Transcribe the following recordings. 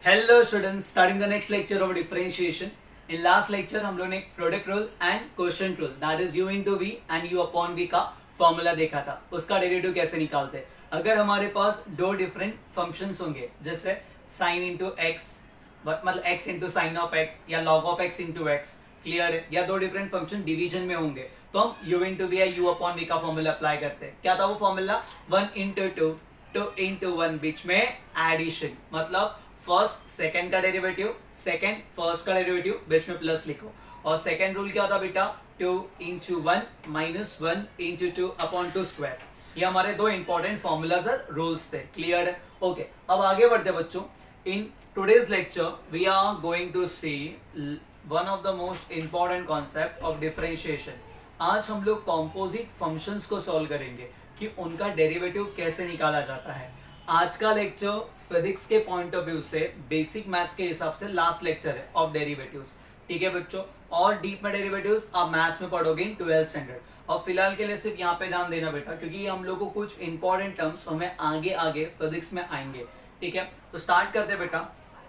Hello students, starting the next lecture of differentiation. In last lecture हम लोग ने product rule and quotient rule that is u into v and u upon v का formula देखा था, उसका derivative कैसे निकालते हैं। अगर हमारे पास दो डिफरेंट फंक्शंस होंगे जैसे sin into x मतलब x into sin of x या log of x into x, clear है, या दो डिफरेंट फंक्शन डिवीजन में होंगे तो हम u into v या u upon v का फॉर्मूला अप्लाई करते हैं। क्या था वो फॉर्मूला? 1 into 2 2 into 1 बीच में एडिशन, मतलब फर्स्ट सेकंड का डेरिवेटिव, सेकंड फर्स्ट का डेरिवेटिव, बीच में प्लस लिखो। और सेकंड रूल क्या था बेटा? 2 into 1 minus 1 into 2 upon 2 square. ये हमारे दो इंपॉर्टेंट फॉर्मूलाज और रूल्स थे, क्लियर है? ओके, अब आगे बढ़ते बच्चों। In today's lecture we are going to see one of the most important concept of differentiation. आज हम लोग कॉम्पोजिट फंक्शंस को सॉल्व करेंगे कि उनका डेरिवेटिव कैसे निकाला जाता है। आज का लेक्चर फिजिक्स के पॉइंट ऑफ व्यू से, बेसिक मैथ्स के हिसाब से लास्ट लेक्चर है ऑफ डेरिवेटिव्स, ठीक है बच्चों। और डीप में डेरिवेटिव्स आप मैथ्स में पढ़ोगे इन 12th स्टैंडर्ड। और फिलहाल के लिए सिर्फ यहाँ पे ध्यान देना बेटा, क्योंकि हम लोग को कुछ इंपॉर्टेंट टर्म्स हमें आगे आगे फिजिक्स में आएंगे, ठीक है। तो स्टार्ट करते हैं बेटा,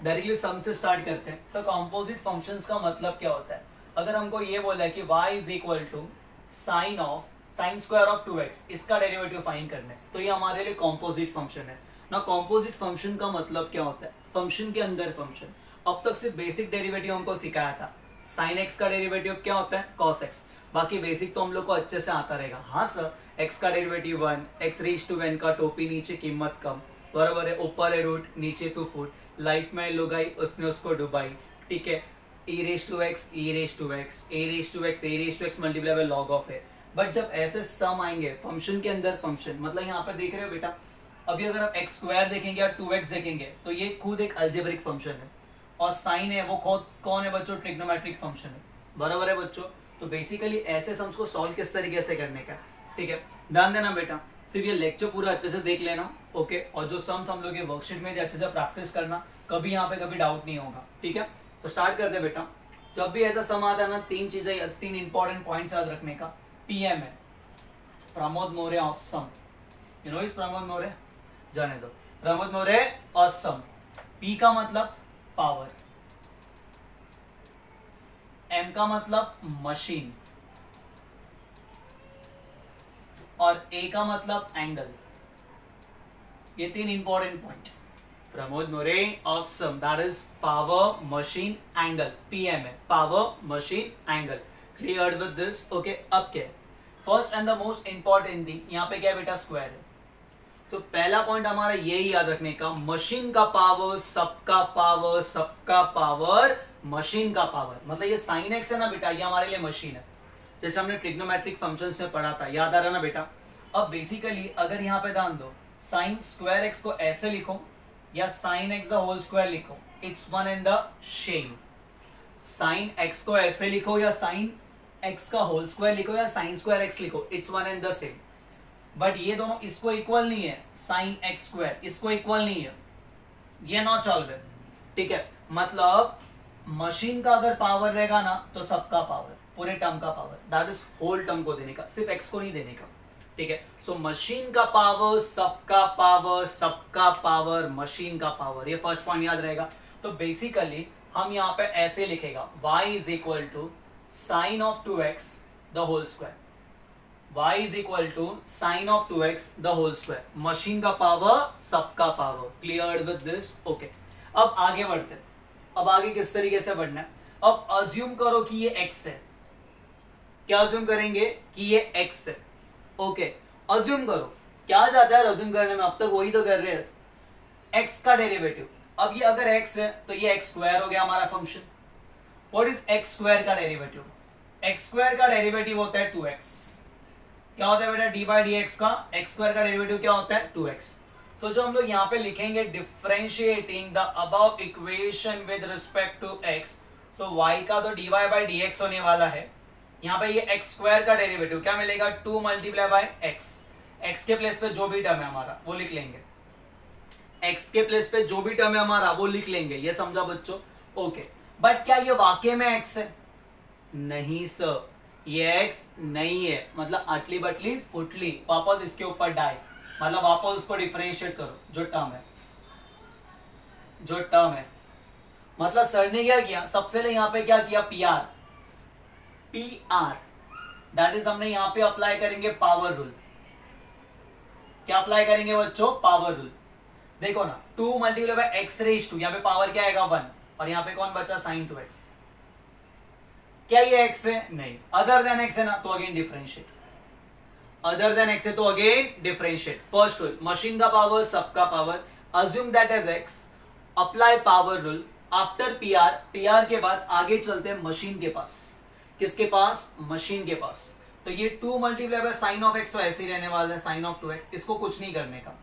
डायरेक्टली सम से स्टार्ट करते हैं। सर कॉम्पोजिट फंक्शंस का मतलब क्या होता है? अगर हमको ये बोला है कि y is equal to sine square of 2x, इसका डेरिवेटिव फाइंड करना है, तो ये हमारे लिए कॉम्पोजिट फंक्शन है ना। कॉम्पोजिट फंक्शन का मतलब क्या होता है? फंक्शन के अंदर फंक्शन। अब तक सिर्फ बेसिक डेरिवेटिव हमको सिखाया था। साइन एक्स का डेरिवेटिव क्या होता है? Cos x. बाकी बेसिक तो हम लोग को अच्छे से आता रहेगा। हाँ सर, एक्स का derivative 1, X raise to n का टोपी नीचे कीमत कम, बराबर है, ऊपर है रूट, नीचे 2 फुट, लाइफ में लुगाई उसने उसको डुबाई, ठीक है। e raise to X, e raise to X, a raise to X, a raise to X multiply by log of है। बट जब ऐसे सम आएंगे फंक्शन के अंदर फंक्शन, मतलब यहाँ पे देख रहे हो बेटा, अभी अगर आप एक्स स्क्वायर देखेंगे या 2x देखेंगे तो ये खुद एक अलजेब्रिक फंक्शन है, और साइन है वो कौन है बच्चों? ट्रिग्नोमेट्रिक फंक्शन है, बराबर है बच्चों। तो बेसिकली ऐसे सम्स को सॉल्व किस तरीके से करने का, ठीक है, ध्यान देना बेटा। सिर्फ ये लेक्चर पूरा अच्छे से देख लेना, ओके। और जो सम्स हम लोग ये वर्कशीट में अच्छे से प्रैक्टिस करना, कभी यहाँ पे कभी डाउट नहीं होगा, ठीक है। तो स्टार्ट करते बेटा। जब भी ऐसा सम आता है ना, तीन इंपॉर्टेंट पॉइंट्स याद रखने का। पीएम है Pramod More awesome, you know इस प्रमोद मोरे, जाने दो, प्रमोद मोरे ऑसम। पी का मतलब पावर, एम का मतलब मशीन, और ए का मतलब एंगल। ये तीन important point. Pramod More awesome, that is power machine angle. PM है power machine angle, clear with this? Okay, अब क्या है? First and the most important thing यहाँ पे क्या है बेटा? स्क्वायर है। तो पहला पॉइंट हमारा यही याद रखने का, मशीन का पावर सबका पावर, सबका पावर मशीन का पावर। मतलब ये साइन एक्स है ना बेटा, ये हमारे लिए मशीन है, जैसे हमने ट्रिग्नोमेट्रिक फंक्शंस में पढ़ा था, याद आ रहा ना बेटा। अब बेसिकली अगर यहाँ पे ध्यान दो, साइन स्क्वायर एक्स को ऐसे लिखो या sine x the whole square लिखो, it's one and the same. Sine x को ऐसे लिखो या साइन एक्स का होल स्क्वायर लिखो या साइन स्क्वायर एक्स लिखो, it's one and the same. But ये दोनों इसको इक्वल नहीं है, साइन एक्स स्क्वायर इसको इक्वल नहीं है, ये नॉट सॉल्व है, ठीक है। मतलब मशीन का अगर पावर रहेगा ना तो सबका पावर, पूरे टर्म का power, that is whole term को देने का, सिर्फ एक्स को नहीं देने का, ठीक है। सो मशीन का पावर सबका पावर, सबका पावर मशीन का पावर, ये फर्स्ट पॉइंट याद रहेगा। तो बेसिकली हम यहाँ पे ऐसे लिखेगा, y is equal to sine of 2x the whole square, y is equal to sine of 2x the whole square, machine का पावर सबका power, clear with this? Okay, अब आगे बढ़ते हैं। अब आगे किस तरीके से बढ़ना है? अब अज्यूम करो कि ये x है। क्या अज्यूम करेंगे? कि ये x है, ओके। अज्यूम करो, क्या जाता है अज्यूम करने में, अब तक वही तो कर रहे हैं, x का डेरिवेटिव। अब ये अगर x है तो ये x स्क्वायर हो गया हमारा function. What is x square का डेरिवेटिव? x स्क्वायर का डेरिवेटिव होता है 2x। क्या होता है बेटा? डी बाई डी एक्स का एक्स स्क्वायर का डेरिवेटिव क्या होता है? 2x। सो जो हम लोग यहाँ पे लिखेंगे, differentiating the above equation with respect to x, so y का तो D Y by D X होने वाला है। यहाँ पे ये x स्क्वायर का डेरिवेटिव क्या मिलेगा? 2 मल्टीप्लाई बाय x के प्लेस पे जो भी टर्म है हमारा वो लिख लेंगे, x के प्लेस पे जो भी टर्म है हमारा वो लिख लेंगे, ये समझा बच्चों? ओके। बट क्या ये वाकई में x है? नहीं सर, ये x नहीं है, मतलब अटली बटली फुटली, वापस इसके ऊपर डाई, मतलब वापस उसको डिफरेंशिएट करो, जो टर्म है मतलब सर ने क्या किया, सबसे पहले यहाँ पे क्या किया, पी आर दैट इज हमने यहाँ पे अप्लाई करेंगे पावर रूल। क्या अप्लाई करेंगे बच्चों, पावर रूल। देखो ना 2 multiply by X raise to, यहाँ पे पावर क्या आएगा 1, और यहाँ पे कौन बचा साइन 2x। क्या ये x है, नहीं, अदर देन x है ना, तो again differentiate, other than x है तो again differentiate. First rule, machine का पावर सबका power, assume that as x, apply power rule after PR के बाद आगे चलते हैं मशीन के पास। किसके पास, मशीन के पास। तो ये 2 multiply by sine of x तो ऐसे ही रहने वाला है, साइन ऑफ 2x, इसको कुछ नहीं करने का।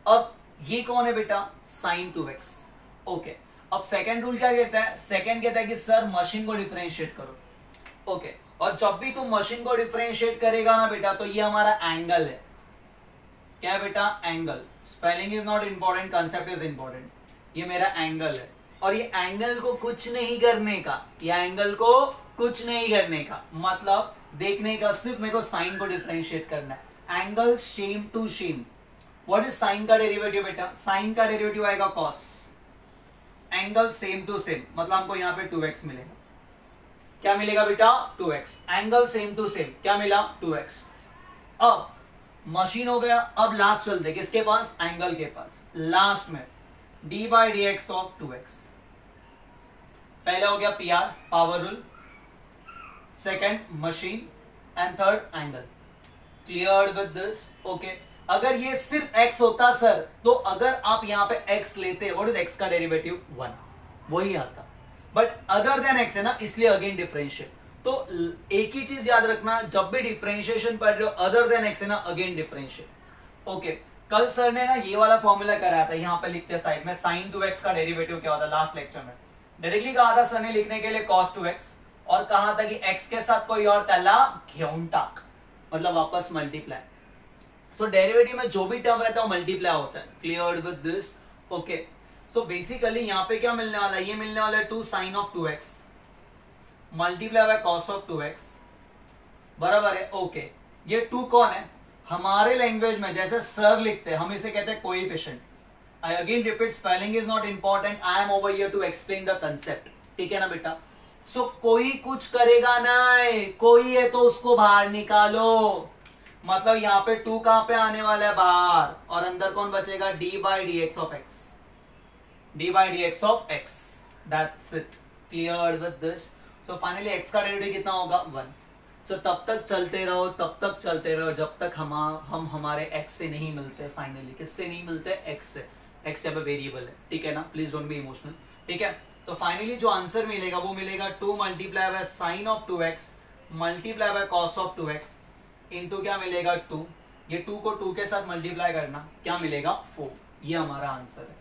अब ये कौन है बेटा, साइन 2x। ओके, अब सेकंड रूल क्या कहता है, सेकंड कहता है कि सर मशीन को डिफरेंशिएट करो। ओके, और जब भी तुम मशीन को डिफरेंशिएट करेगा ना बेटा, तो ये हमारा एंगल है। क्या है बेटा, angle. Spelling is not important, concept is important. ये मेरा एंगल है, और ये एंगल को कुछ नहीं करने का, ये एंगल को कुछ नहीं करने का मतलब देखने का, सिर्फ मेरे को साइन को डिफरेंशिएट करना है। Angle same to same. What is sine का डेरिवेटिव बेटा, साइन का डेरिवेटिव आएगा cos. Angle same to same मतलब हमको यहाँ पे 2x मिलेगा। क्या मिलेगा बेटा, 2x। Angle same to same क्या मिला, 2x। अब मशीन हो गया, अब लास्ट चलते किसके पास, एंगल के पास। लास्ट में D by D x of 2x। पहला हो गया PR power rule, second machine, and third angle. Clear with this, okay. अगर ये सिर्फ x होता सर, तो अगर आप यहां पे x लेते, व्हाट इज x का डेरिवेटिव 1, वही आता। बट अदर देन x है ना, इसलिए अगेन डिफरेंशिएट। तो एक ही चीज याद रखना, जब भी डिफरेंशिएशन पढ़ रहे हो, अदर देन x है ना, अगेन डिफरेंशिएट। ओके, कल सर ने ना ये वाला फॉर्मूला कराया था, यहां पे लिखते साइड में साइन 2x का डेरिवेटिव क्या होता है, लास्ट लेक्चर में डायरेक्टली कहा था सर ने लिखने के लिए cos 2x, और कहा था कि x के साथ कोई और तला घेऊन टाक, मतलब वापस मल्टीप्लाई। सो डेरिवेटिव में जो भी टर्म रहता है वो मल्टीप्लाई होता है। Clear with this, okay. So basically यहाँ पे क्या मिलने वाला है, ये मिलने वाला है 2 sine of 2x multiply by cos of 2x, बराबर है। ओके, ये 2 कौन है, हमारे लैंग्वेज में जैसे सर लिखते हैं हम इसे कहते हैं coefficient. I again repeat, spelling is not important, I am over here to explain the concept, ठीक है ना बेटा। सो कोई कुछ करेगा नहीं, कोई है तो उसको बाहर निकालो। मतलब यहाँ पे 2 कहां पे आने वाला है, बाहर, और अंदर कौन बचेगा, D by D x of x, d by D x of x, that's it. Clear with this. So finally x का डेरिवेटिव कितना होगा, 1। सो तब तक चलते रहो, तब तक चलते रहो जब तक हम हमारे एक्स से नहीं मिलते। फाइनली किससे नहीं मिलते, एक्स से। एक्स यहाँ पे वेरिएबल है, ठीक है ना, प्लीज डोंट बी इमोशनल, ठीक है। सो फाइनली जो आंसर मिलेगा वो मिलेगा 2 multiply by sine of 2x multiply by cos of 2x into क्या मिलेगा 2, ये 2 को 2 के साथ मल्टीप्लाई करना, क्या मिलेगा 4। ये हमारा आंसर है।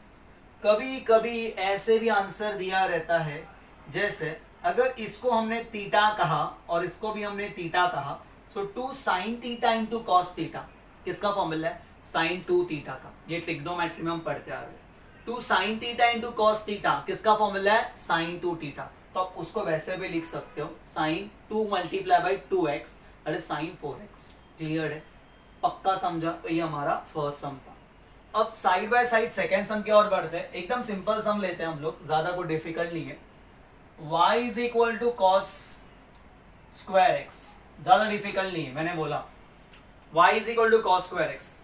कभी कभी ऐसे भी आंसर दिया रहता है, जैसे अगर इसको हमने थीटा कहा और इसको भी हमने थीटा कहा, सो 2 sine theta into cos theta, किसका फॉर्मूला है, साइन 2 थीटा का। ये ट्रिग्नोमेट्री में हम पढ़ते आ रहे हैं। 2 sine theta into cos theta, किसका फॉर्मूला है, साइन 2 थीटा। तो आप उसको वैसे भी लिख सकते हो, साइन 2 मल्टीप्लाई बाई 2x, अरे साइन 4x। क्लियर है, पक्का समझा। तो ये हमारा फर्स्ट सम था। अब side by side second sum की ओर बढ़ते हैं। एकदम सिंपल सम लेते हैं हम लोग, ज्यादा कोई डिफिकल्ट नहीं है। y is equal to cos square X, ज्यादा डिफिकल्ट नहीं है, मैंने बोला y is equal to cos square X.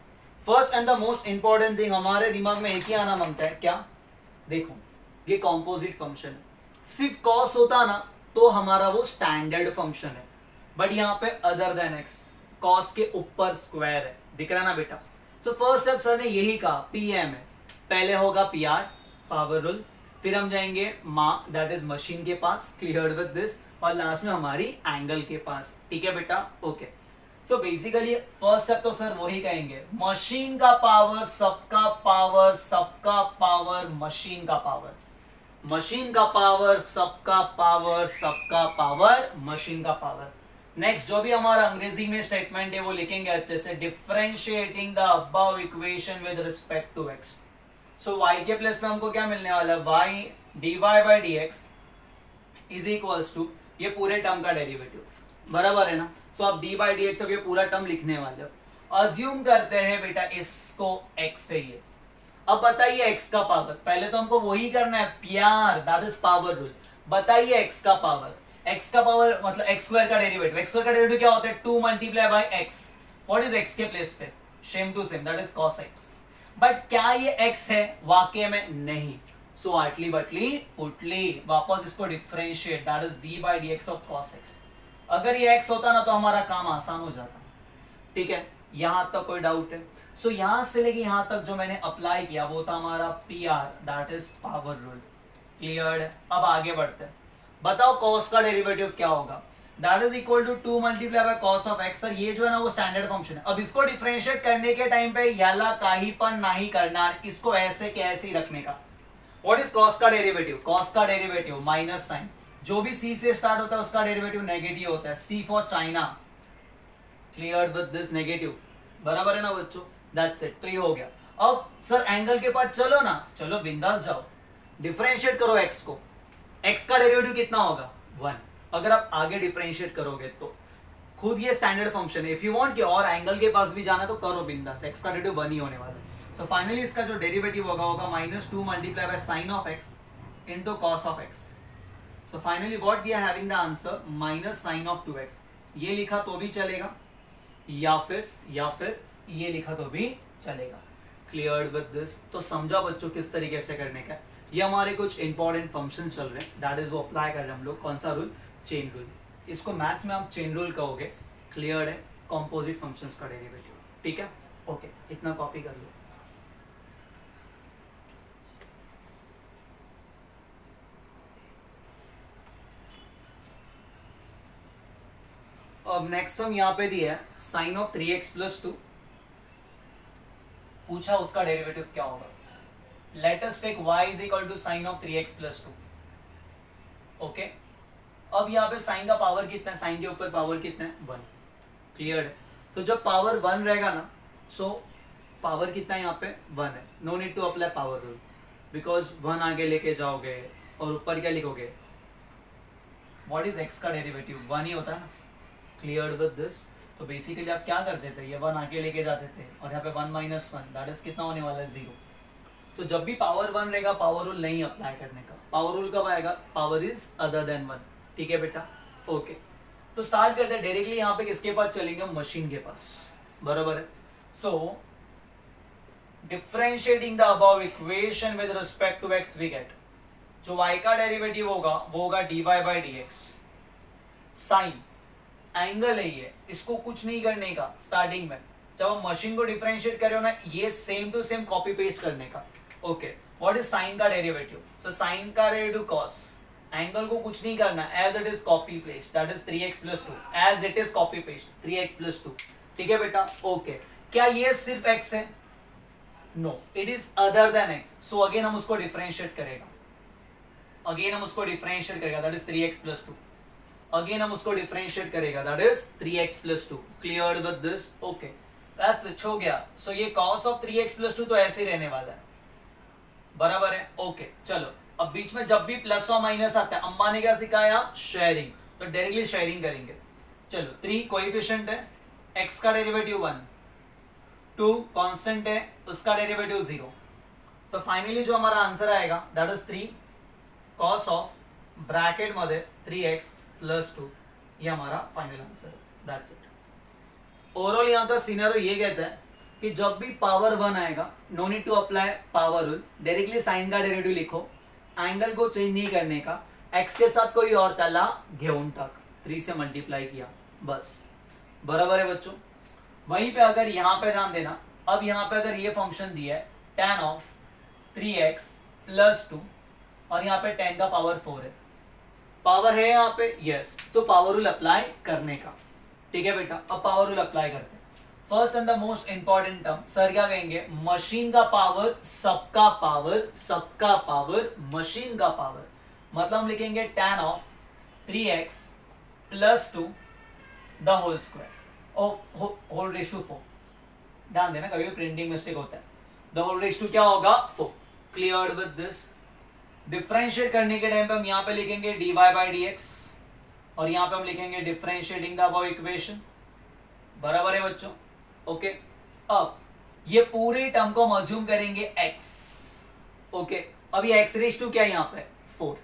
First and the most important thing, हमारे दिमाग में एक ही आना मांगता है, क्या, देखो ये कॉम्पोजिट फंक्शन है। सिर्फ कॉस होता ना तो हमारा वो स्टैंडर्ड फंक्शन है, बट यहाँ पे अदर देन एक्स, कॉस के ऊपर स्क्वायर है, दिख रहा ना बेटा। सो फर्स्ट स्टेप सर ने यही कहा, पीएम है, पहले होगा पीआर पावर रूल, फिर हम जाएंगे माँ दैट इज मशीन के पास, क्लियर विद दिस, और लास्ट में हमारी एंगल के पास, ठीक है बेटा, okay. So basically first step तो सर वही कहेंगे, मशीन का पावर सबका पावर, सबका पावर मशीन का पावर, मशीन का पावर सबका पावर, सबका पावर मशीन का पावर। नेक्स्ट जो भी हमारा अंग्रेजी में स्टेटमेंट है वो लिखेंगे अच्छे से, differentiating the above equation with respect to X. So y के प्लेस में हमको क्या मिलने वाला है, y dy by D x is equals to ये पूरे टर्म का डेरिवेटिव, बराबर है ना। सो आप डी बाई डी एक्स अब ये पूरा टर्म लिखने वाले हो। अज्यूम करते हैं बेटा इसको x चाहिए, अब बताइए x का पावर, पहले तो हमको वही करना है प्यार, दैट इज पावर रूल। बताइए x का पावर, x का पावर मतलब x स्क्वायर का डेरिवेटिव, x स्क्वायर का डेरिवेटिव क्या होता है 2 multiply by x। What is x के प्लेस पे, same to same that is cos x। But क्या ये x है वाकई में, नहीं। सो आटली बटली फुटली, वापस इसको differentiate, that is d by D x of cos x। अगर ये x होता ना तो हमारा काम आसान हो जाता, ठीक है। यहां तक कोई डाउट है? सो यहां से लेके यहां तक जो मैंने अप्लाई किया वो था हमारा P R, that is power rule. Clear है? अब आगे बढ़ते हैं। बताओ cos का डेरिवेटिव क्या होगा, that is equal to 2 multiply by cos of x। Sir ये जो है ना वो स्टैंडर्ड फंक्शन है। अब इसको डिफरेंशिएट करने के टाइम पे याला काही पण नहीं करना, इसको ऐसे के ऐसे ही रखने का। व्हाट इज cos का डेरिवेटिव, cos का डेरिवेटिव माइनस साइन, जो भी c से स्टार्ट होता है उसका डेरिवेटिव नेगेटिव होता है, c for China. Clear with this negative, बराबर है ना बच्चों, दैट्स इट। तो ये हो गया। अब सर एंगल के पास चलो ना, चलो बिंदास जाओ, डिफरेंशिएट करो x को। x का डेरिवेटिव कितना होगा 1। अगर आप आगे डिफरेंशिएट करोगे तो खुद ये स्टैंडर्ड फंक्शन है। इफ यू वांट कि और एंगल के पास भी जाना तो करो बिंदास, x का डेरिवेटिव 1 ही होने वाला है। सो फाइनली इसका जो डेरिवेटिव होगा -2 multiply by sin of x into cos of x। So finally what we are having the answer -sin of 2x। ये लिखा तो भी चलेगा या फिर ये लिखा तो भी चलेगा। Clear with this? तो समझा बच्चों किस तरीके से करने का। ये हमारे कुछ इंपॉर्टेंट फंक्शन चल रहे हैं, दैट इज वो अप्लाई कर रहे हैं हम लोग। कौन सा रूल, चेन रूल। इसको मैथ्स में आप चेन रूल कहोगे। क्लियर है? कॉम्पोजिट फंक्शंस का डेरिवेटिव, ठीक है। ओके, इतना कॉपी कर लो। अब नेक्स्ट हम यहाँ पे दिया है साइन ऑफ 3x प्लस 2, पूछा उसका डेरिवेटिव क्या होगा। Let us take y is equal to sine of 3x plus 2। Okay, अब यहाँ पे साइन का पावर कितना है, साइन के ऊपर पावर कितना है 1। क्लियर है? तो जब पावर 1 रहेगा ना, सो पावर कितना है यहाँ पे 1 है। No need to apply power rule, because 1 आगे लेके जाओगे और ऊपर क्या लिखोगे, व्हाट इज x का डेरिवेटिव 1 ही होता है ना। Clear with this? तो बेसिकली आप क्या करते थे, ये 1 आगे लेके जाते थे और यहाँ पे 1 माइनस 1 दैट इज कितना होने वाला है 0। सो जब भी पावर 1 रहेगा पावर रूल नहीं अप्लाई करने का। पावर रूल कब आएगा, पावर इज अदर देन 1। ठीक है बेटा, ओके। तो स्टार्ट करते हैं डायरेक्टली। यहाँ पे किसके पास चलेंगे, मशीन के पास, बराबर है। So differentiating the above equation with respect to x we get, जो y का डेरिवेटिव होगा वो होगा dy by D X. Sine angle है ये, इसको कुछ नहीं करने का। स्टार्टिंग में जब हम मशीन को डिफरेंशिएट कर रहे हो ना, ये same to same copy paste करने का। ओके, व्हाट इज साइन का डेरिवेटिव, सो साइन का डेरिवेटिव कॉस, एंगल को कुछ नहीं करना, as it is copy paste, that is 3x plus 2, as it is copy paste 3x plus 2। ठीक है बेटा, ओके। क्या ये सिर्फ x है, no, it is other than x। So again हम उसको डिफरेंशिएट करेगा, that is 3x plus 2। Again हम उसको डिफरेंशिएट करेगा, that is 3x plus 2। Clear with this? Okay, that's it, हो गया। सो ये cos ऑफ 3x प्लस 2 तो ऐसे ही रहने वाला है, बराबर है। ओके, चलो अब बीच में जब भी प्लस और माइनस आता है, अम्मा ने क्या सिखाया, शेयरिंग, तो डायरेक्टली शेयरिंग करेंगे। चलो 3 कोएफिशिएंट है, x का डेरिवेटिव 1, 2 कांस्टेंट है, उसका डेरिवेटिव 0। सो फाइनली जो हमारा आंसर आएगा that is 3 cos of bracket मध्ये 3x प्लस 2, ये हमारा फाइनल आंसर है। That's it. ओवरऑल यहाँ का सिनेरियो ये कहता है कि जब भी पावर 1 आएगा, no need to apply power rule, directly sine का डेरिवेटिव लिखो, एंगल को चेंज नहीं करने का, x के साथ कोई और तला घेऊन टाक, 3 से मल्टीप्लाई किया, बस, बराबर है बच्चों। वहीं पे अगर यहाँ पे ध्यान देना, अब यहाँ पे अगर ये फंक्शन दिया है tan ऑफ 3x प्लस 2 और यहाँ पे 10 का पावर 4 है, पावर है यहाँ पे, यस, तो पावर रूल अप्लाई करने का। ठीक है बेटा, अब पावर रूल अप्लाई करते हैं। First and the most important term, sir क्या कहेंगे, मशीन का पावर, सबका पावर, सबका पावर, मशीन का पावर, मतलब हम लिखेंगे tan of 3x plus 2 the whole square, whole raise to 4। ध्यान देना, कभी भी प्रिंटिंग मिस्टेक होता है, द होल रेज टू क्या होगा 4। Clear with this? डिफरेंशिएट करने के टाइम पे हम यहाँ पे लिखेंगे dy बाई डी एक्स और यहाँ पे हम लिखेंगे डिफरेंशिएटिंग द अबव इक्वेशन, बराबर है बच्चों। ओके, अब ये पूरे टर्म को हम अज्यूम करेंगे x। ओके, अभी x रेज टू क्या है यहाँ पे 4।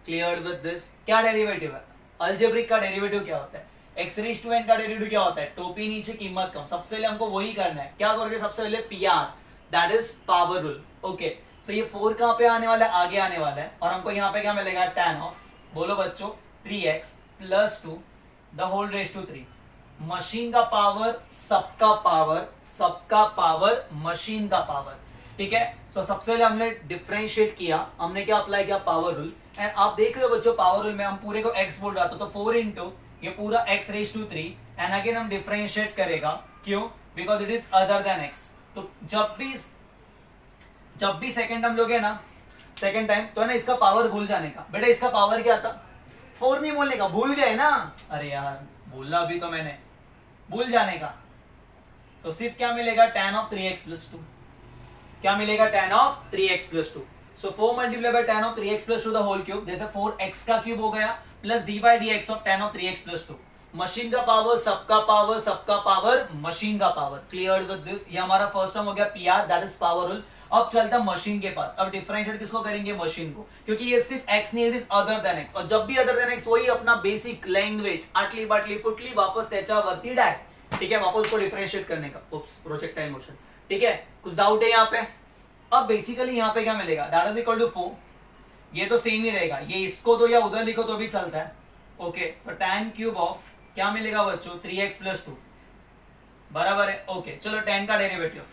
Clear with this? क्या डेरिवेटिव है? अलजेब्रिक का डेरिवेटिव क्या होता है? x रेज टू n का डेरिवेटिव क्या होता है? टोपी नीचे कीमत कम। सबसे पहले हमको वही करना है। क्या करोगे? सबसे पहले PR, that is power rule. Okay, so ये 4 कहां पे आने वाला है? आगे आने वाला है। और हमको यहाँ पे क्या मिलेगा? tan ऑफ, बोलो बच्चों, 3x plus 2 the whole raise to 3। Machine का पावर, सबका पावर, सबका पावर, मशीन का पावर। ठीक है, सो सबसे पहले हमने डिफरेंशिएट किया, हमने क्या अप्लाई किया? Power rule. एंड आप देख रहे हो बच्चों, पावर रूल में हम पूरे को x बोल रहा था, तो 4 इंटू ये पूरा x raise to 3 and again हम डिफरेंशिएट करेगा। क्यों? Because it is other than x। तो जब भी सेकेंड हम लोग है ना, सेकेंड टाइम, तो है ना इसका पावर भूल जाने का। बेटा इसका पावर क्या था? 4 नहीं बोलने का, भूल गए ना? अरे यार बोला अभी तो मैंने, भूल जाने का। तो सिर्फ क्या मिलेगा? tan of 3x plus 2। क्या मिलेगा? tan of 3x plus 2। So 4 multiply by tan of 3x plus 2 the whole cube, जैसे 4x का क्यूब हो गया plus d by dx of tan of 3x plus 2। Machine का पावर, सबका power, सबका power, machine का पावर। Clear with this? ये हमारा फर्स्ट टर्म हो गया PR, that is power rule. अब चलता है मशीन के पास। अब डिफरेंशिएट किसको करेंगे? मशीन को, क्योंकि ये सिर्फ x नहीं, it is other than x। और जब भी अदर देन x, वही अपना बेसिक लैंग्वेज आटली बाटली फुटली वापस त्याच्यावरती डायरेक्ट। ठीक है, वापस को डिफरेंशिएट करने का। उप्स, प्रोजेक्टाइल मोशन। ठीक है, कुछ डाउट है यहाँ पे? अब बेसिकली यहाँ पे क्या मिलेगा? That is equal to 4। ये तो सेम ही रहेगा, ये इसको तो या उधर लिखो तो भी चलता है। Okay, so tan cube of क्या मिलेगा बच्चों? 3x प्लस 2, बराबर है। ओके, चलो tan का डेरिवेटिव।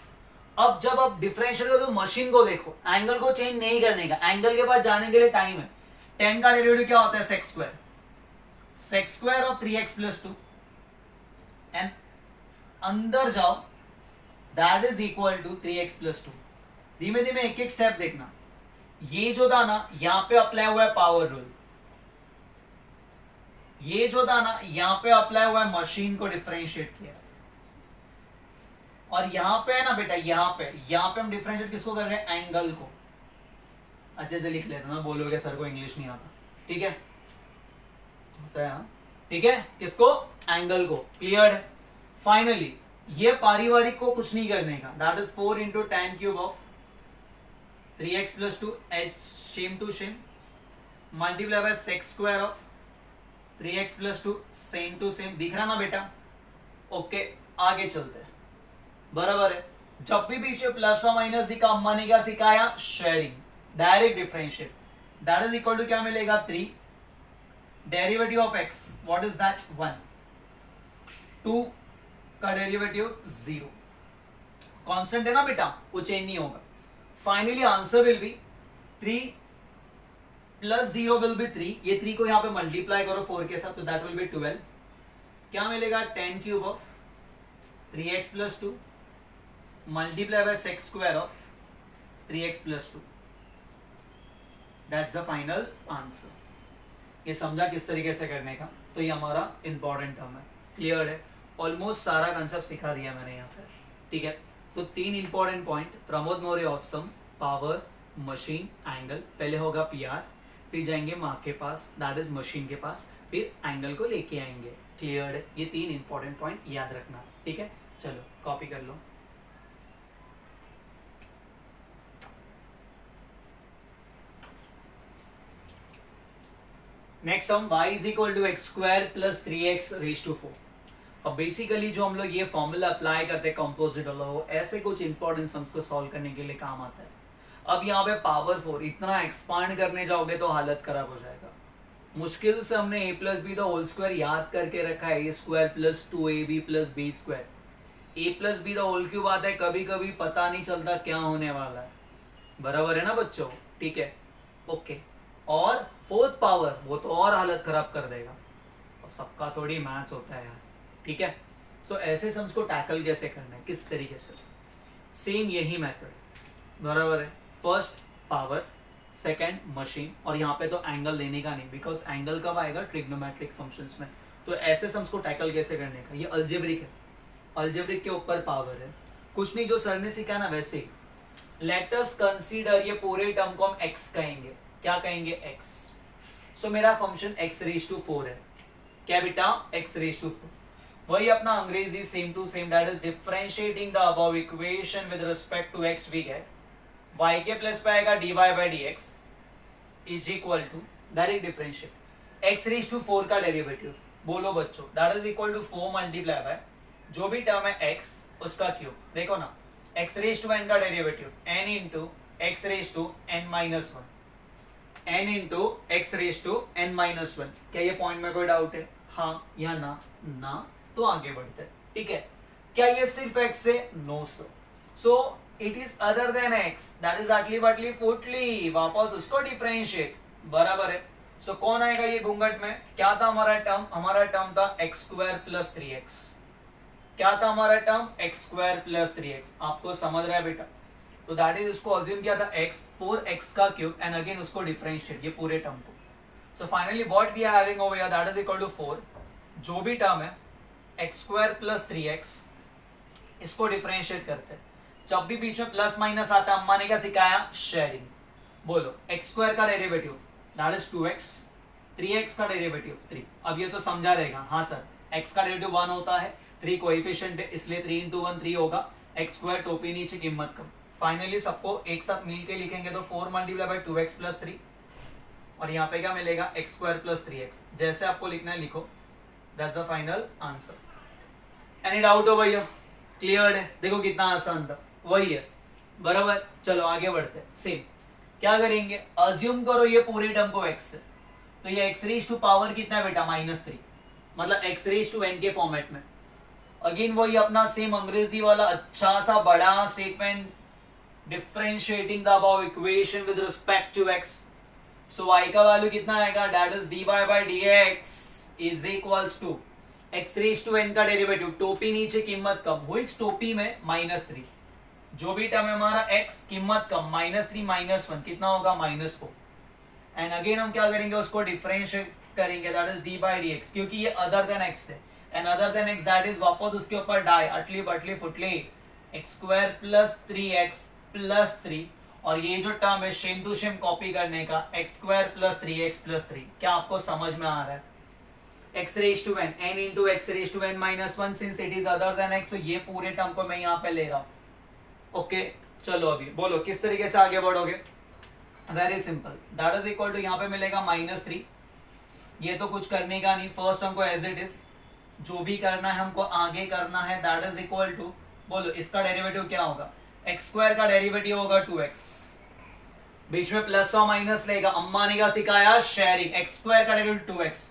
अब जब आप डिफरेंशिएट करो तो मशीन को देखो, एंगल को चेंज नहीं करने का, एंगल के पास जाने के लिए टाइम है। tan का डेरिवेटिव क्या होता है? sec square, sec square of 3x plus 2 and अंदर जाओ, that is equal to 3x plus 2। धीमे धीमे एक एक स्टेप देखना। ये जो था ना, यहां पे अप्लाई हुआ है पावर रूल। ये जो था ना, यहां पे अप्लाई हुआ है मशीन को डिफरेंशिएट किया। और यहां पे है ना बेटा, यहां पे हम डिफरेंशिएट किसको कर रहे हैं? एंगल को। अच्छे से लिख लेते ना, बोलोगे सर को इंग्लिश नहीं आता। ठीक है, होता है हाँ। ठीक है, किसको? एंगल को। क्लियर है? फाइनली ये पारिवारिक को कुछ नहीं करने का, that is 4 into tan cube of 3x plus 2 h same to same multiply by sec square of 3x plus 2 same to same. दिख रहा ना बेटा? ओके, आगे चलते हैं। बराबर है। जब भी पीछे प्लस और माइनस दिखा, अम्मा ने क्या सिखाया? Sharing. Direct differentiate, that is equal to क्या मिलेगा? 3 derivative of x, what is that? 1। 2 का डेरिवेटिव 0। कांस्टेंट है ना बेटा, वो चेंज नहीं होगा। Finally answer will be 3 plus 0 will be 3। ये 3 को यहां पे मल्टीप्लाई करो 4 के साथ, तो दैट विल बी 12। क्या मिलेगा? tan cube of 3x plus 2 multiply by sec square of 3x plus 2, that's the final answer. ये समझा किस तरीके से करने का? तो ये हमारा इंपॉर्टेंट टर्म है। क्लियर है? ऑलमोस्ट सारा कंसेप्ट सिखा दिया मैंने यहाँ पे। ठीक है, सो 3 important point, Pramod Maurya awesome, power, machine, angle. पहले होगा PR, फिर जाएंगे मार्क के पास, दैट इज मशीन के पास, फिर एंगल को लेके आएंगे। क्लियर है? ये 3 इंपॉर्टेंट पॉइंट याद रखना। ठीक है, चलो कॉपी कर लो। नेक्स्ट हम y is equal to x square plus 3x raise to 4। अब बेसिकली जो हम लोग ये फॉर्मूला अप्लाई करते हैं कंपोजिट वाला, वो ऐसे कुछ इंपॉर्टेंट सम्स को सॉल्व करने के लिए काम आता है। अब यहाँ पे पावर 4 इतना एक्सपांड करने जाओगे तो हालत खराब हो जाएगा। मुश्किल से हमने a plus b the whole square याद करके रखा है, a square plus 2ab plus b square. a plus b the whole cube आता है, कभी कभी पता नहीं चलता क्या होने वाला है। बराबर है ना बच्चों? ठीक है, ओके। और फोर्थ पावर, वो तो और हालत खराब कर देगा। अब सबका थोड़ी मैथ्स होता है यार। ठीक है, सो ऐसे सम्स को टैकल कैसे करना है, किस तरीके से? सेम यही मेथड। बराबर है। फर्स्ट पावर, सेकंड मशीन, और यहाँ पे तो एंगल लेने का नहीं, बिकॉज एंगल कब आएगा? ट्रिग्नोमेट्रिक फंक्शंस में। तो ऐसे सम्स को टैकल कैसे करने का? ये अलजेब्रिक है, अलजेब्रिक के ऊपर पावर है। कुछ नहीं, जो सर ने सिखाया ना वैसे ही। लेट अस कंसीडर, ये पूरे टर्म को हम x कहेंगे। क्या कहेंगे? x। सो मेरा फंक्शन x रेज टू 4 है। क्या बेटा? x raise to 4। वही अपना अंग्रेजी same to same, that is differentiating the above equation with respect to x we get y के प्लस पे आएगा dy by D x is equal to direct differentiate x raise to 4 का derivative बोलो बच्चों, that is equal to 4 multiply by जो भी term है x उसका क्यूब। देखो ना x रेज टू n का derivative n into x raise to n minus one, n into x raise to n minus one. क्या ये पॉइंट में कोई डाउट है? हाँ या ना? ना, तो आगे बढ़ते हैं। ठीक है, क्या ये सिर्फ x है? No sir. So it is other than x, that is utterly butterly फुटली, वापस उसको डिफरेंशिएट, बराबर है। सो कौन आएगा ये घूंघट में? क्या था हमारा टर्म? हमारा टर्म था एक्स स्क्वायर प्लस 3x। क्या था हमारा term? X square plus 3x। आपको समझ रहा है बेटा? तो दैट इज उसको अज्यूम किया था x, 4x का क्यूब एंड अगेन उसको डिफरेंशिएट ये पूरे टर्म को। So finally what we are having over here, that is equal to 4, जो भी टर्म है एक्स स्क्वायर प्लस 3x, इसको डिफरेंशिएट करते हैं। जब भी बीच में प्लस माइनस आता है, अम्मा ने क्या सिखाया? शेयरिंग। बोलो एक्स स्क्वायर का derivative that is 2x, 3x का डेरिवेटिव 3। अब ये तो समझा रहेगा, हाँ सर x का डेरिवेटिव 1 होता है, 3 कोएफिशिएंट है इसलिए 3 इंटू 1 3 होगा, एक्स स्क्वायर टोपी नीचे किम्मत कम। फाइनली सबको एक साथ मिल के लिखेंगे तो 4 मल्टीप्लाई बाई 2x प्लस 3 और यहाँ पे क्या मिलेगा? X square plus 3x। जैसे आपको लिखना है लिखो, that's the final answer. Any doubt हो भैया? क्लियर है? देखो कितना आसान था, वही है, बराबर। चलो आगे बढ़ते हैं। सेम क्या करेंगे? अज्यूम करो ये पूरे टर्म को x है, तो ये x रेज टू पावर कितना है बेटा? -3, मतलब x रेज टू n के फॉर्मेट में। अगेन वही अपना सेम अंग्रेजी वाला अच्छा सा बड़ा statement, differentiating the above equation with respect to x। So y का वैल्यू कितना आएगा? That is dy by dx is equals to x raise to n का डेरिवेटिव, टोपी नीचे किम्मत कम, वो इस टोपी में -3, जो भी टर्म है हमारा x किम्मत कम, -3 -1 कितना होगा? -4। एंड अगेन हम क्या करेंगे? उसको डिफरेंशिएट करेंगे, that is dy by dx, क्योंकि ये अदर देन x है and other than x that is वापस उसके ऊपर डाई, अटली बटली फुटली, x square plus 3x plus 3 और ये जो टर्म है शेम टू शेम कॉपी करने का, x square plus 3x plus 3। क्या आपको समझ में आ रहा है? x raise to n, n into x raise to n minus one, since it is other than x, तो ये पूरे टर्म को मैं यहाँ पे ले रहा हूँ। ओके चलो अभी बोलो किस तरीके से आगे बढ़ोगे? Very simple, that is equal to यहाँ पे मिलेगा -3। ये तो कुछ करने का नहीं, फर्स्ट हमको एज इट इज जो भी करना है हमको आगे करना है, दैट इज इक्वल टू, बोलो इसका डेरिवेटिव क्या होगा? एक्स स्क्वायर का डेरिवेटिव होगा 2x, बीच में प्लस और माइनस लेगा, अम्मा ने क्या सिखाया? शेयरिंग। एक्स स्क्वायर का डेरिवेटिव 2x,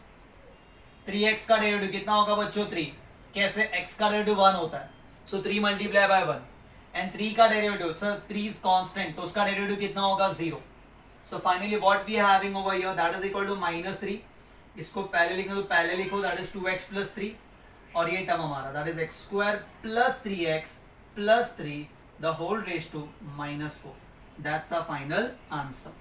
3x का डेरिवेटिव कितना होगा बच्चों? 3। कैसे? x का डेरिवेटिव 1 होता है, सो 3 मल्टीप्लाई बाय 1 एंड 3 का डेरिवेटिव, सर 3 इज कांस्टेंट, तो उसका डेरिवेटिव कितना होगा? 0। So finally what we are having over here, that is equal to -3। इसको पहले लिखना तो पहले लिखो, दैट इज 2x प्लस 3 और ये टर्म हमारा that is x square plus 3x plus 3 the whole raise to -4। That's a final answer.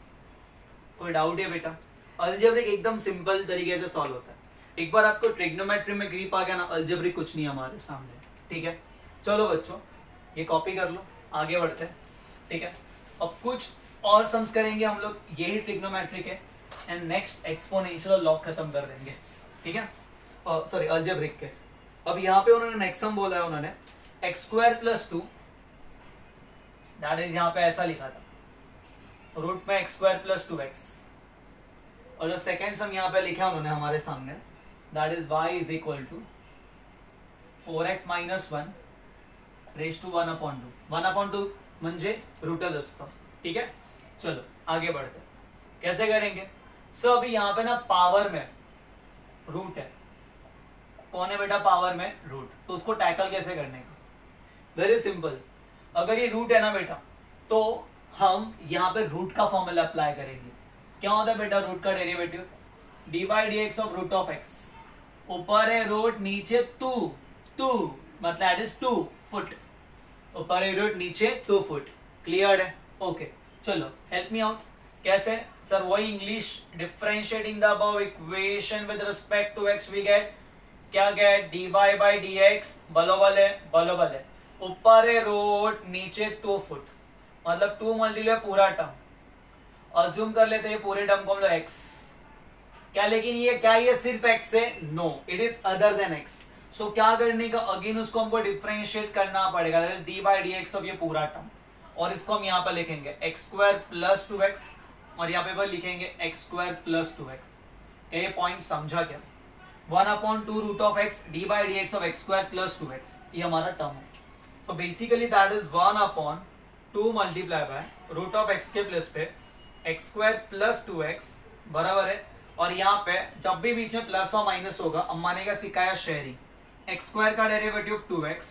कोई डाउट है बेटा? अलजेब्रिक एकदम सिंपल तरीके से सॉल्व होता है। एक बार आपको ट्रिग्नोमेट्री में ग्रिप आ गया ना, अलजेब्रिक कुछ नहीं हमारे सामने। ठीक है, चलो बच्चों ये कॉपी कर लो, आगे बढ़ते हैं। ठीक है, अब कुछ और सम्स करेंगे हम लोग, यही ट्रिग्नोमेट्रिक है एंड नेक्स्ट एक्सपोनेंशियल लॉग खत्म कर देंगे। ठीक है, सॉरी अलजेब्रिक के। अब यहाँ पे उन्होंने नेक्स्ट सम बोला है, उन्होंने x square plus 2, that is यहाँ पे ऐसा लिखा था, रूट में एक्स स्क्वायर प्लस 2x, और जो सेकेंड सम यहाँ पे लिखा उन्होंने हमारे सामने, that is y is equal to 4x minus 1 raise to 1/2। 1/2 म्हणजे रूटच असतं। ठीक है, चलो आगे बढ़ते हैं। कैसे करेंगे? सो अभी यहाँ पे ना पावर में रूट है, कौन है बेटा पावर में? रूट। तो उसको टैकल कैसे करने का? वेरी सिंपल, अगर ये रूट है ना बेटा, तो हम यहाँ पे रूट का फॉर्मूला अप्लाई करेंगे। क्या होता है बेटा रूट का derivative? D by D x of root of x. ऊपर है रूट, नीचे 2 मतलब दैट इज 2 फुट। ऊपर है रूट, नीचे 2 फुट। क्लियर है? ओके चलो हेल्प मी आउट। कैसे? सर वही English, differentiating the above equation with respect to x we get, क्या get? D Y by D x, बलोबल है, ऊपर है रूट, नीचे 2 फुट, मतलब 2 मल्टीप्लाई पूरा टर्म। अज्यूम कर लेते हैं पूरे टर्म को हम लोग एक्स। क्या लेकिन ये क्या ये सिर्फ एक्स है? No, it is other than x. So क्या करने का, अगेन उसको हमको डिफरेंशिएट करना पड़ेगा, that is d by D x of ये पूरा टर्म, और इसको हम यहाँ पर लिखेंगे एक्स स्क्वायर प्लस 2x, और यहाँ पे लिखेंगे एक्स स्क्वायर प्लस 2x। क्या ये पॉइंट समझा क्या? 1/2 root of x d by D x of x square plus 2x, ये हमारा टर्म है। So basically that is 1/2 multiply by root of x के प्लस पे एक्स स्क्वायर प्लस 2x बराबर है। और यहाँ पे जब भी बीच में प्लस और माइनस होगा, अम्मा ने क्या सिखाया, शेयरिंग। एक्स स्क्वायर का डेरिवेटिव 2x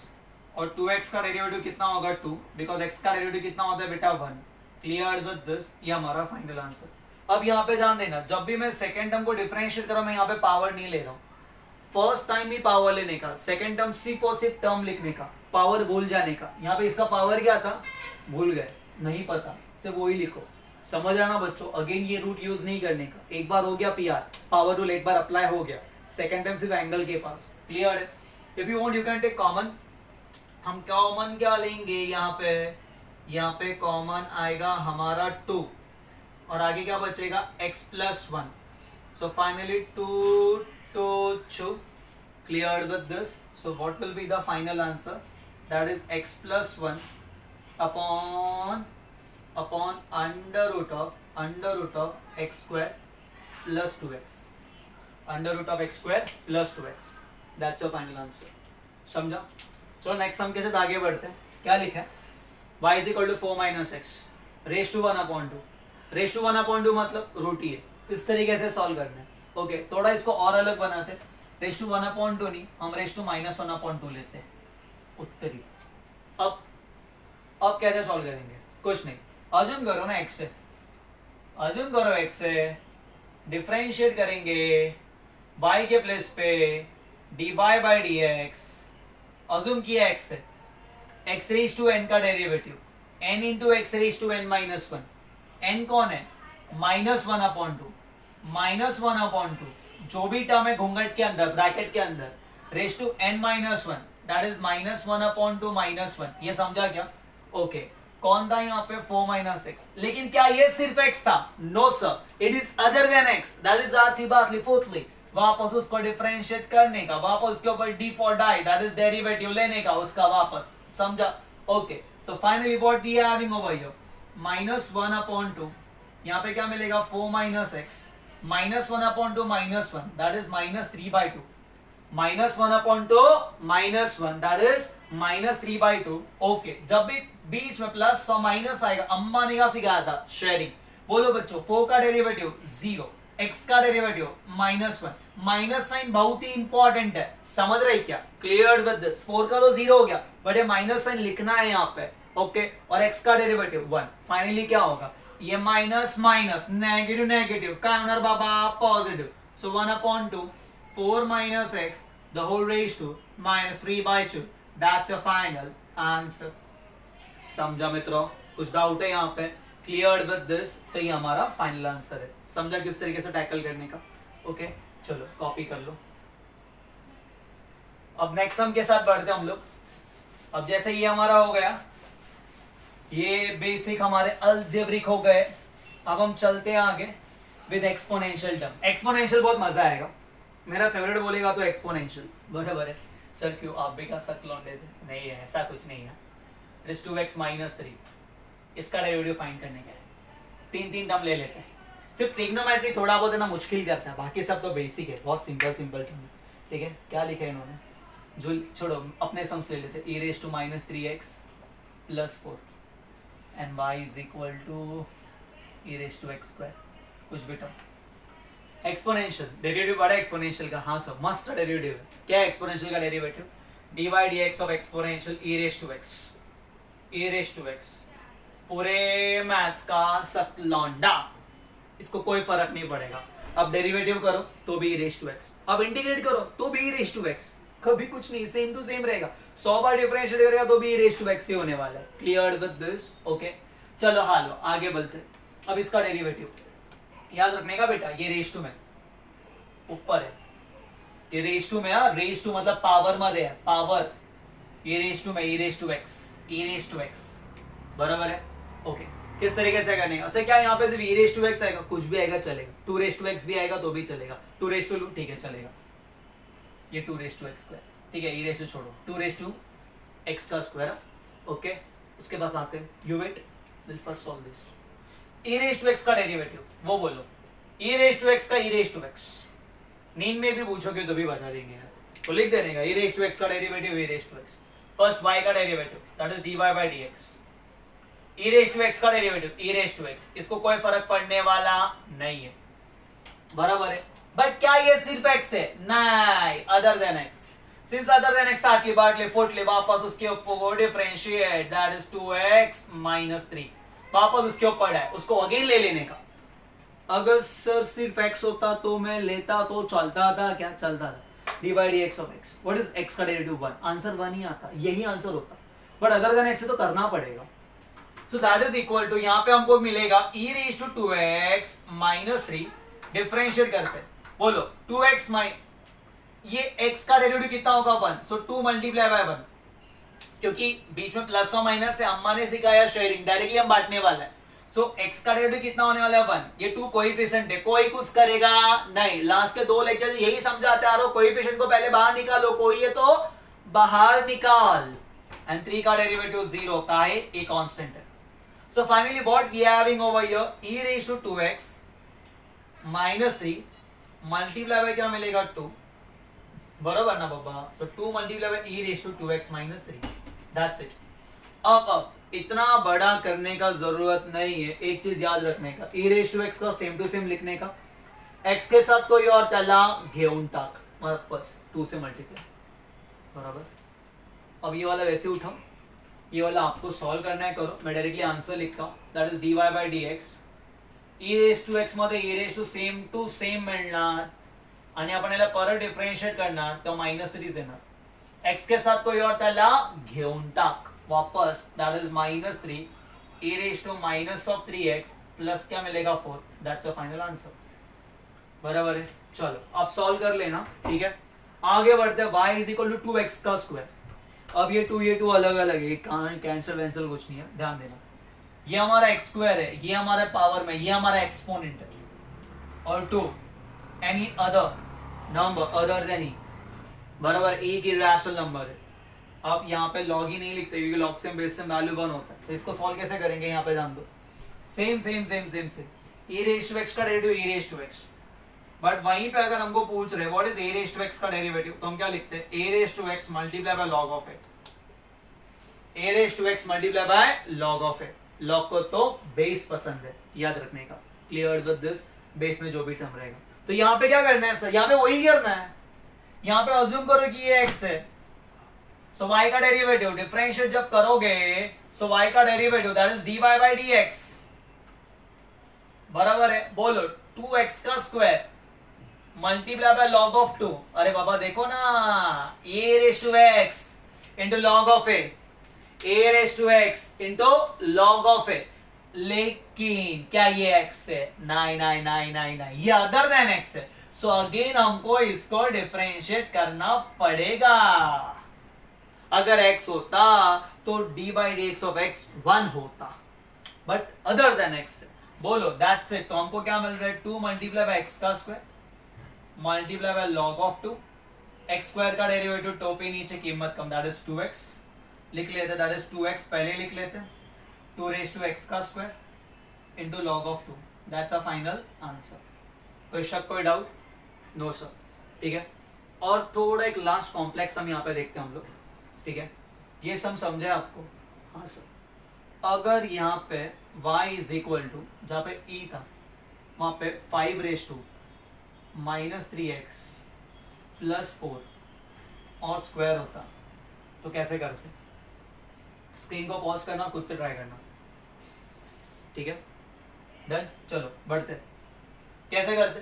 और 2x का डेरिवेटिव कितना होगा 2, बिकॉज x का डेरिवेटिव कितना होता है बेटा 1। क्लियर विद दिस, ये हमारा फाइनल आंसर। अब यहाँ पे ध्यान देना, जब भी मैं सेकंड टर्म को डिफरेंशिएट कर रहा हूं, मैं यहाँ पे पावर नहीं ले रहा हूँ। फर्स्ट टाइम भी पावर लेने का, सेकंड टर्म सिर्फ और सिर्फ टर्म लिखने का, पावर भूल जाने का। यहाँ पे इसका पावर क्या था, भूल गए, नहीं पता, सिर्फ वही लिखो। समझ रहा ना बच्चों? अगेन ये रूट यूज नहीं करने का। एक बार हो गया पीआर, पावर रूल एक बार अप्लाई हो गया, सेकंड टाइम सिर्फ एंगल के पास। क्लियर है? If you want you can take common. हम कॉमन क्या लेंगे यहाँ पे कॉमन आएगा हमारा 2, और आगे क्या बचेगा x plus 1। So finally 2 to 2 cleared with this. So what will be the final answer? That is x plus 1 upon under root of x square plus 2x. Under root of x square plus 2x. That's your final answer. समझा? चलो next sum के साथ आगे बढ़ते हैं। क्या लिखा है? y is equal to 4 minus x raised to 1/2। raised to 1/2 मतलब रूट ही है। इस तरीके से सॉल्व करना है। ओके, थोड़ा इसको और अलग बनाते हैं। रेस्ट टू 1/2 नहीं, हम रेस्ट टू माइनस 1/2 लेते हैं। उत्तरी। अब कैसे सॉल्व करेंगे? कुछ नहीं, अज्यूम करो ना x से डिफरेंशिएट करेंगे y के प्लेस पे dy बाई dx। अज्यूम किया x से, x रेज टू n का derivative n into x raise to n minus 1। n कौन है? -1/2। -1/2 जो भी टर्म है घूंघट के अंदर, ब्रैकेट के अंदर, raise to n minus 1, that is -1/2 -1। ये समझा क्या? ओके, कौन था यहाँ पे? 4 minus x। लेकिन क्या ये सिर्फ x था? No sir, it is other than x। That is आठवीं बात। फोर्थली, वापस उसको डिफरेंशिएट करने का, वापस उसके ऊपर d for dy, that is derivative लेने का उसका वापस। समझा? Okay, so finally what we are having over here, -1/2। यहाँ पे क्या मिलेगा? 4 minus x -1/2 -1, that is -3/2। -1/2 -1, that is -3/2। Okay, जब भी बीच में प्लस और माइनस आएगा, अम्मा ने क्या सिखाया था? शेयरिंग। बोलो बच्चों, 4 का डेरिवेटिव 0, x का डेरिवेटिव -1। माइनस साइन बहुत ही इंपॉर्टेंट है, समझ रहे क्या? Clear with this. 4 का तो 0 हो गया, बट ये माइनस साइन लिखना है यहाँ पे। ओके, और x का डेरिवेटिव 1। फाइनली क्या होगा? ये माइनस माइनस नेगेटिव नेगेटिव काय होणार बाबा? Positive. So 1/2 4 minus x the whole raised to -3/2। That's your final answer. समझा मित्रों? कुछ डाउट है यहाँ पे? क्लियर विद दिस, तो ये हमारा फाइनल आंसर है। समझा किस तरीके से टैकल करने का? ओके, चलो कॉपी कर लो। अब नेक्स्ट सम के साथ बढ़ते हम लोग। अब जैसे ये हमारा हो गया, ये बेसिक हमारे अलजेब्रिक हो गए। अब हम चलते हैं आगे विद एक्सपोनेंशियल टर्म। एक्सपोनेंशियल बहुत मजा आएगा, मेरा फेवरेट बोलेगा तो एक्सपोनेंशियल। बराबर है सर, क्यों आप भी का शक लौंडे थे? नहीं है, ऐसा कुछ नहीं है। इज 2x - 3, इसका डेरिवेटिव फाइंड करने का है। 3 टर्म ले लेते हैं। सिर्फ ट्रिग्नोमेट्री थोड़ा बहुत है ना मुश्किल करता है, बाकी सब तो बेसिक है, बहुत सिंपल टर्म है। ठीक है, क्या लिखा है इन्होंने? जो छोड़ो, अपने सम्स ले लेते हैं। e - 3x + 4 and y is equal to e⁻²। कुछ भी टर्म। एक्सपोनेंशियल डेरिवेटिव बड़ा एक्सपोनेंशियल का। हाँ सर, मस्त डेरिवेटिव है। क्या है एक्सपोनेंशियल का derivative? dy dx of exponential e⁻x। पूरे मैथ्स का सतलौंडा, इसको कोई फर्क नहीं पड़ेगा। अब डेरिवेटिव करो तो भी e⁻x, अब इंटीग्रेट करो तो भी e⁻x, कभी कुछ नहीं, सेम टू सेम रहेगा। 100 बार डिफरेंशिएट करेगा तो भी e⁻x ही होने वाला है। Clear with this? ओके, चलो हालो आगे बढ़ते हैं। अब इसका डेरिवेटिव याद रखने का बेटा, ये रेज टू में ऊपर है, ये रेज टू में। रेज टू मतलब पावर मध्ये है, पावर। ये रेज टू में e⁻x बराबर है। ओके, किस तरीके से करने का? क्या यहाँ पे सिर्फ e⁻x आएगा? कुछ भी आएगा चलेगा। 2⁻x भी आएगा तो भी चलेगा। 2⁻, ठीक है चलेगा। ये 2⁻x²। ठीक है, ई रेस टू छोड़ो, 2 रेस टू एक्स का स्क्वायर, ओके। उसके पास आते हैं, you wait, will first solve this. E raise to x का डेरिवेटिव वो बोलो, ई रेस टू एक्स का ई रेस टू एक्स, नींद में भी पूछोगे तो भी बता देंगे यार, तो लिख देने का ई रेस टू एक्स का derivative e raise to x, first y का derivative that is dy by dx, e raise to x का derivative e raise to x, इसको कोई फर्क पड़ने वाला नहीं है, बराबर है। बट क्या ये सिर्फ x है? नहीं, other than x, since other than x आटली बाटली फोटली वापस उसके ऊपर differentiate, that is 2x minus 3, वापस उसके ऊपर है, उसको अगेन ले लेने का। अगर सर सिर्फ x होता तो मैं लेता तो चलता था, क्या चलता था, dy dx of x, what is x का डेरिवेटिव 1, आंसर 1 ही आता, यही आंसर होता, बट अदर देन x है तो करना पड़ेगा। So that is equal to, यहाँ पे हमको मिलेगा e raise to 2x minus 3, differentiate करते हैं, बोलो 2x माइनस, ये x का डेरिवेटिव कितना होगा 1, सो 2 मल्टीप्लाई बाय 1, क्योंकि बीच में प्लस और माइनस है, अम्मा ने सिखाया शेयरिंग, डायरेक्टली हम बांटने वाला है, सो x का डेरिवेटिव कितना होने वाला है 1, ये 2 कोएफिशिएंट है, कोई कुछ करेगा नहीं, लास्ट के 2 लेक्चर यही समझाते आ रहा हूं, कोएफिशिएंट को पहले बाहर निकालो, कोई है तो बाहर निकाल, एंड 3 का डेरिवेटिव 0 का है, एक कांस्टेंट है। So finally what we are having over here, e raise to 2x minus 3 multiply by क्या मिलेगा 2, बराबर ना बाबा, तो 2 multiply by e raise to 2x minus 3, that's it. अब इतना बड़ा करने का जरूरत नहीं है, एक चीज याद रखने का, e रेज टू x का सेम टू सेम लिखने का, x के साथ कोई और त्याला घेऊन टाक, बस 2 से मल्टीप्लाई, बराबर। अब ये वाला वैसे उठाओ, ये वाला आपको सॉल्व करना है, करो, मैं डायरेक्टली आंसर लिखता हूँ, that is dy by dx, e raise to x मध्ये e रेज टू सेम मिळणार आणि आपण याला परत डिफरेंशिएट करणार, तो -3 येणार, x के साथ कोई और त्याला घेऊन टाक वापस, that is -3 e raise to minus of 3x plus क्या मिलेगा 4, दैट्स योर फाइनल आंसर, बराबर है। चलो आप सॉल्व कर लेना, ठीक है, आगे बढ़ते हैं, y is equal to 2x का स्क्वायर, अब ये 2 अलग अलग है, कैंसिल वैंसिल कुछ नहीं है, ध्यान देना, ये हमारा x स्क्वायर है, ये हमारे पावर में, ये हमारा एक्सपोनेंट है, और 2 any other number other than e, बराबर, एक इरेशनल नंबर है, आप यहाँ पे लॉग ही नहीं लिखते क्योंकि लॉग से बेस से वैल्यू 1 होता है, तो इसको सॉल्व कैसे करेंगे, यहाँ पे ध्यान दो, same same same same same, e raise to x का derivative e raise to x, but वहीं पे अगर हमको पूछ रहे what is a raise to x का डेरिवेटिव, तो हम क्या लिखते हैं, a raise to x multiply by log of a, a raise to x multiply by log of a, log को तो बेस पसंद है, याद रखने का, क्लियर विद दिस, बेस में जो भी टर्म रहेगा, तो यहाँ पे क्या करना है सर, यहाँ पे वही करना है, यहाँ पे अज्यूम करो कि ये x है, सो y का डेरिवेटिव डिफरेंशिएट जब करोगे, सो y का derivative that is dy by dx, बराबर है, बोलो 2x का square multiply by log of 2, अरे बाबा देखो ना, a raise to x into log of a, a raise to x into log of a, लेकिन क्या ये x है, नहीं नहीं नहीं नहीं नहीं, ये अदर देन x है, सो अगेन हमको इसको डिफरेंशिएट करना पड़ेगा, अगर x होता तो d by dx of x 1 होता, बट अदर देन x है, बोलो दैट्स इट। तो हमको क्या मिल रहा है, 2 मल्टीप्लाई बाय x का square multiply by log of 2, x square का डेरिवेटिव टो पे नीचे कीमत कम, दैट इज 2x, लिख लेते, दैट इज 2x पहले लिख लेते, 2 रेज टू x का square into log of 2, that's a final answer. कोई शक कोई डाउट? नो सर, ठीक है। और थोड़ा एक लास्ट कॉम्प्लेक्स हम यहाँ पे देखते हैं हम लोग, ठीक है, ये सम समझे आपको? हाँ सर, अगर यहाँ पे y इज इक्वल टू, जहाँ पे e था वहाँ पे 5 raise to minus 3x plus 4 और स्क्वायर होता, तो कैसे करते? स्क्रीन को पॉज करना, खुद से ट्राई करना, ठीक है, डन। चलो बढ़ते, कैसे करते?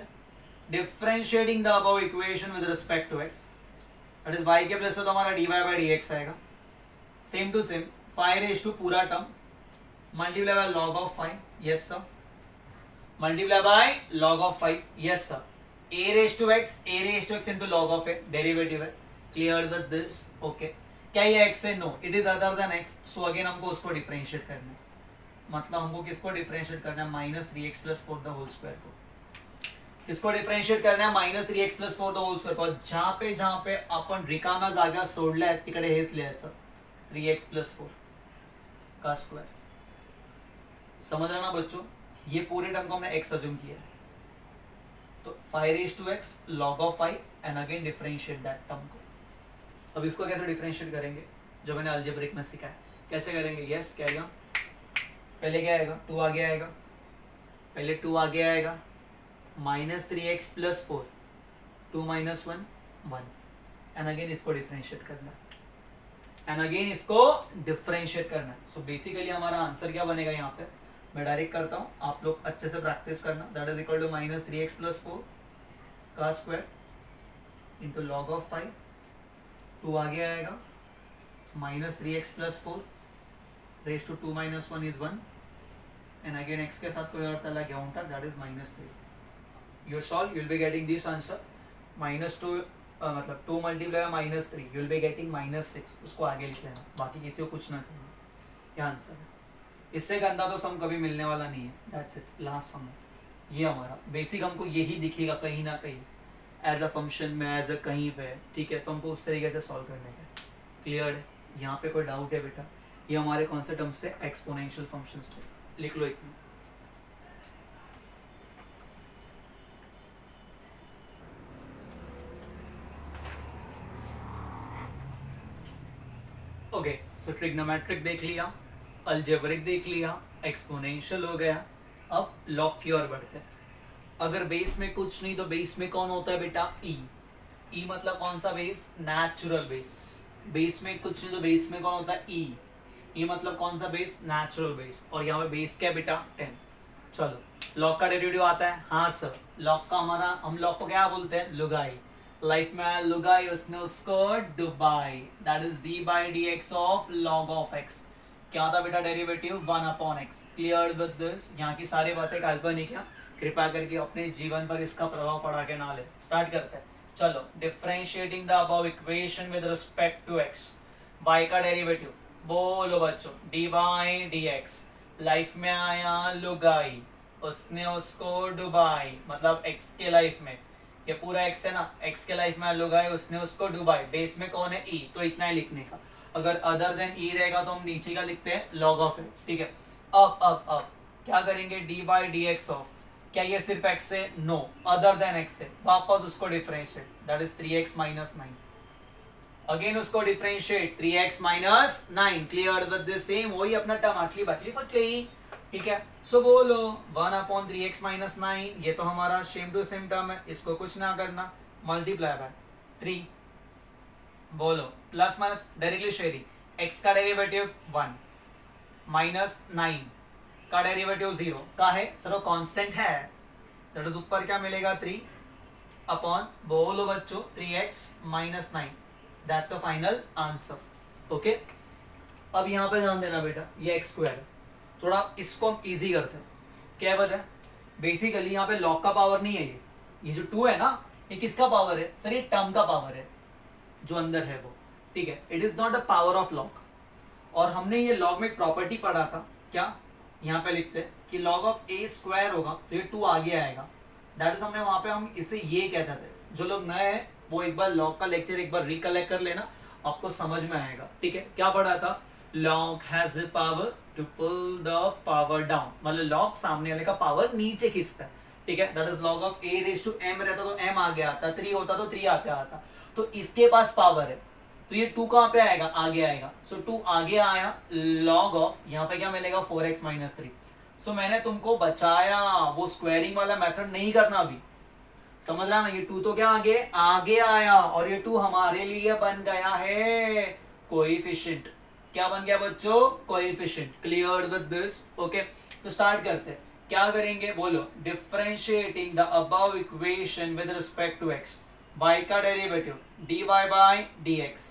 Differentiating the above equation with respect to x, that is y के प्लस में तो हमारा dy बाय dx आएगा, same to same 5 raise to पूरा term multiply by log of 5, yes sir, multiply by log of 5, yes sir, a raise to x into log of a, derivative है, clear with this, okay. क्या ये x है? No, it is other than x, so again हमको उसको differentiate करना है, मतलब हमको किसको डिफरेंशिएट करना है, -3x + 4 द होल स्क्वायर को, इसको डिफरेंशिएट करना है minus 3x plus 4 whole square पर जहाँ पे आपण रिकाम्या जागा सोडल्या तिकडे हेच लिहायचं 3x प्लस 4 का स्क्वायर। समझ रहा ना बच्चों, ये पूरे टर्म को हमने x अज्यूम किया है, तो 5 log of 5 and again differentiate that term को। अब इसको कैसे डिफरेंशिएट करेंगे जो मैंने अलजेब्रिक में सीखा है, कैसे करेंगे? Yes carry on. पहले क्या आएगा? 2 आगे आएगा, पहले 2 आगे आएगा, minus 3x plus 4, 2 minus 1 1 and again इसको डिफरेंशिएट करना है, एंड अगेन इसको डिफरेंशिएट करना है। सो बेसिकली हमारा आंसर क्या बनेगा यहाँ पे, मैं डायरेक्ट करता हूँ, आप लोग अच्छे से प्रैक्टिस करना। That is equal to minus 3x plus 4 का स्क्वायर इंटू लॉग ऑफ 5, 2 आगे आएगा, minus 3x plus 4 raise to 2 minus 1 is 1 and again x के साथ कोई और तला क्या होता, that is minus 3। You solve, you will be getting this answer minus 2 मतलब 2 multiply minus 3, you will be getting minus 6। उसको आगे लिख लेना, बाकी किसी को कुछ ना करना, क्या आंसर है। इससे गंदा तो सम कभी मिलने वाला नहीं है। दैट्स इट, लास्ट सम है ये हमारा। बेसिक हमको यही दिखेगा कहीं ना कहीं एज अ फंक्शन में, एज अ कहीं पे, ठीक है, तो हमको उस तरीके से सॉल्व करने का। क्लियर है? यहाँ पे कोई डाउट है बेटा? ये हमारे कौन से टर्म्स थे? एक्सपोनेंशियल फंक्शंस थे, लिख लो इतना। ओके, सो ट्रिग्नोमेट्रिक देख लिया, अलजेब्रिक देख लिया, एक्सपोनेंशियल हो गया, अब लॉग की ओर बढ़ते हैं। अगर बेस में कुछ नहीं तो बेस में कौन होता है बेटा? ई। ई मतलब कौन सा बेस? Natural base. बेस में कुछ नहीं तो बेस में कौन होता है? ई। ई मतलब कौन सा बेस? Natural base. और यहाँ पे बेस क्या बेटा? 10। चलो, लॉग का डेरिवेटिव आता है? हाँ सर, लॉग का हमारा, हम लॉग को क्या बोलते हैं? लुगाई। लाइफ में लुगाई, उसने उसको डुबाई, that is d by D x of log of x. क्या था बेटा derivative? 1 upon x. Clear with this? यहाँ की सारी बातें काल्पनिक है, कृपया करके अपने जीवन पर इसका प्रभाव पड़ा के ना ले। स्टार्ट करते हैं, चलो। Differentiating the above equation with respect to x. y का डेरिवेटिव बोलो बच्चों, d by D x. Life में आया लुगाई, उसने उसको डुबाई, मतलब x के लाइफ में, ये पूरा x है ना, x के लाइफ में लुगाई, उसने उसको डुबाई। बेस में कौन है? e, तो इतना ही लिखने का। अगर अदर देन e रहेगा तो हम नीचे का लिखते हैं लॉग ऑफ it, ठीक है। अब क्या करेंगे? D by D x of, क्या ये सिर्फ x है? नो, अदर देन x है, वापस उसको differentiate, that is 3x minus 9। Again उसको differentiate, 3x minus 9। Clear with this? Same वही अपना टर्म, अटली बटली फटली, ठीक है। सो बोलो 1 अपॉन 3x माइनस 9, ये तो हमारा सेम टू सेम टर्म है, इसको कुछ ना करना, मल्टीप्लाई बाय 3। बोलो plus minus directly sharing, x का डेरिवेटिव 1 माइनस 9 का डेरिवेटिव 0 का है सर, वो कांस्टेंट है, दैट इज ऊपर क्या मिलेगा? 3 अपॉन, बोलो बच्चों, 3x minus 9, that's a final answer. Okay, अब यहाँ पे ध्यान देना बेटा, ये x स्क्वायर है, थोड़ा इसको हम इजी करते हैं। क्या वजह? बेसिकली यहाँ पे लॉग का पावर नहीं है, ये जो 2 है ना, ये किसका पावर है सर? ये टर्म का पावर है जो अंदर है वो, ठीक है। It is not the power of log. और हमने ये लॉग में एक प्रॉपर्टी पढ़ा था, क्या? यहाँ पे लिखते हैं कि लॉग ऑफ ए स्क्वायर होगा तो ये 2 आगे आएगा, दैट इज, हमने वहां पे हम इसे ये कहते थे। जो लोग नए हैं वो एक बार लॉग का लेक्चर एक बार रिकलेक्ट कर लेना, आपको समझ में आएगा, ठीक है। क्या पढ़ा था? Log has the power to pull the power down, मतलब लॉग सामने वाले का पावर नीचे खींचता है, ठीक है। That is log of a raise to m रहता तो एम आगे आता, 3 होता तो 3 आगे आता, तो इसके पास पावर है, तो ये 2 कहाँ पे आएगा? आगे आएगा। सो 2 आगे आया, लॉग ऑफ, यहाँ पे क्या मिलेगा? 4x minus 3। सो मैंने तुमको बचाया, वो स्क्वायरिंग वाला मेथड नहीं करना अभी, समझ रहा ना? ये 2 तो क्या आगे आया, और ये 2 हमारे लिए बन गया है कोएफिशिएंट। क्या बन गया बच्चों? Coefficient. Clear with this? Okay, तो स्टार्ट करते हैं। क्या करेंगे? बोलो, differentiating the above equation with respect to x, y का derivative dy by dx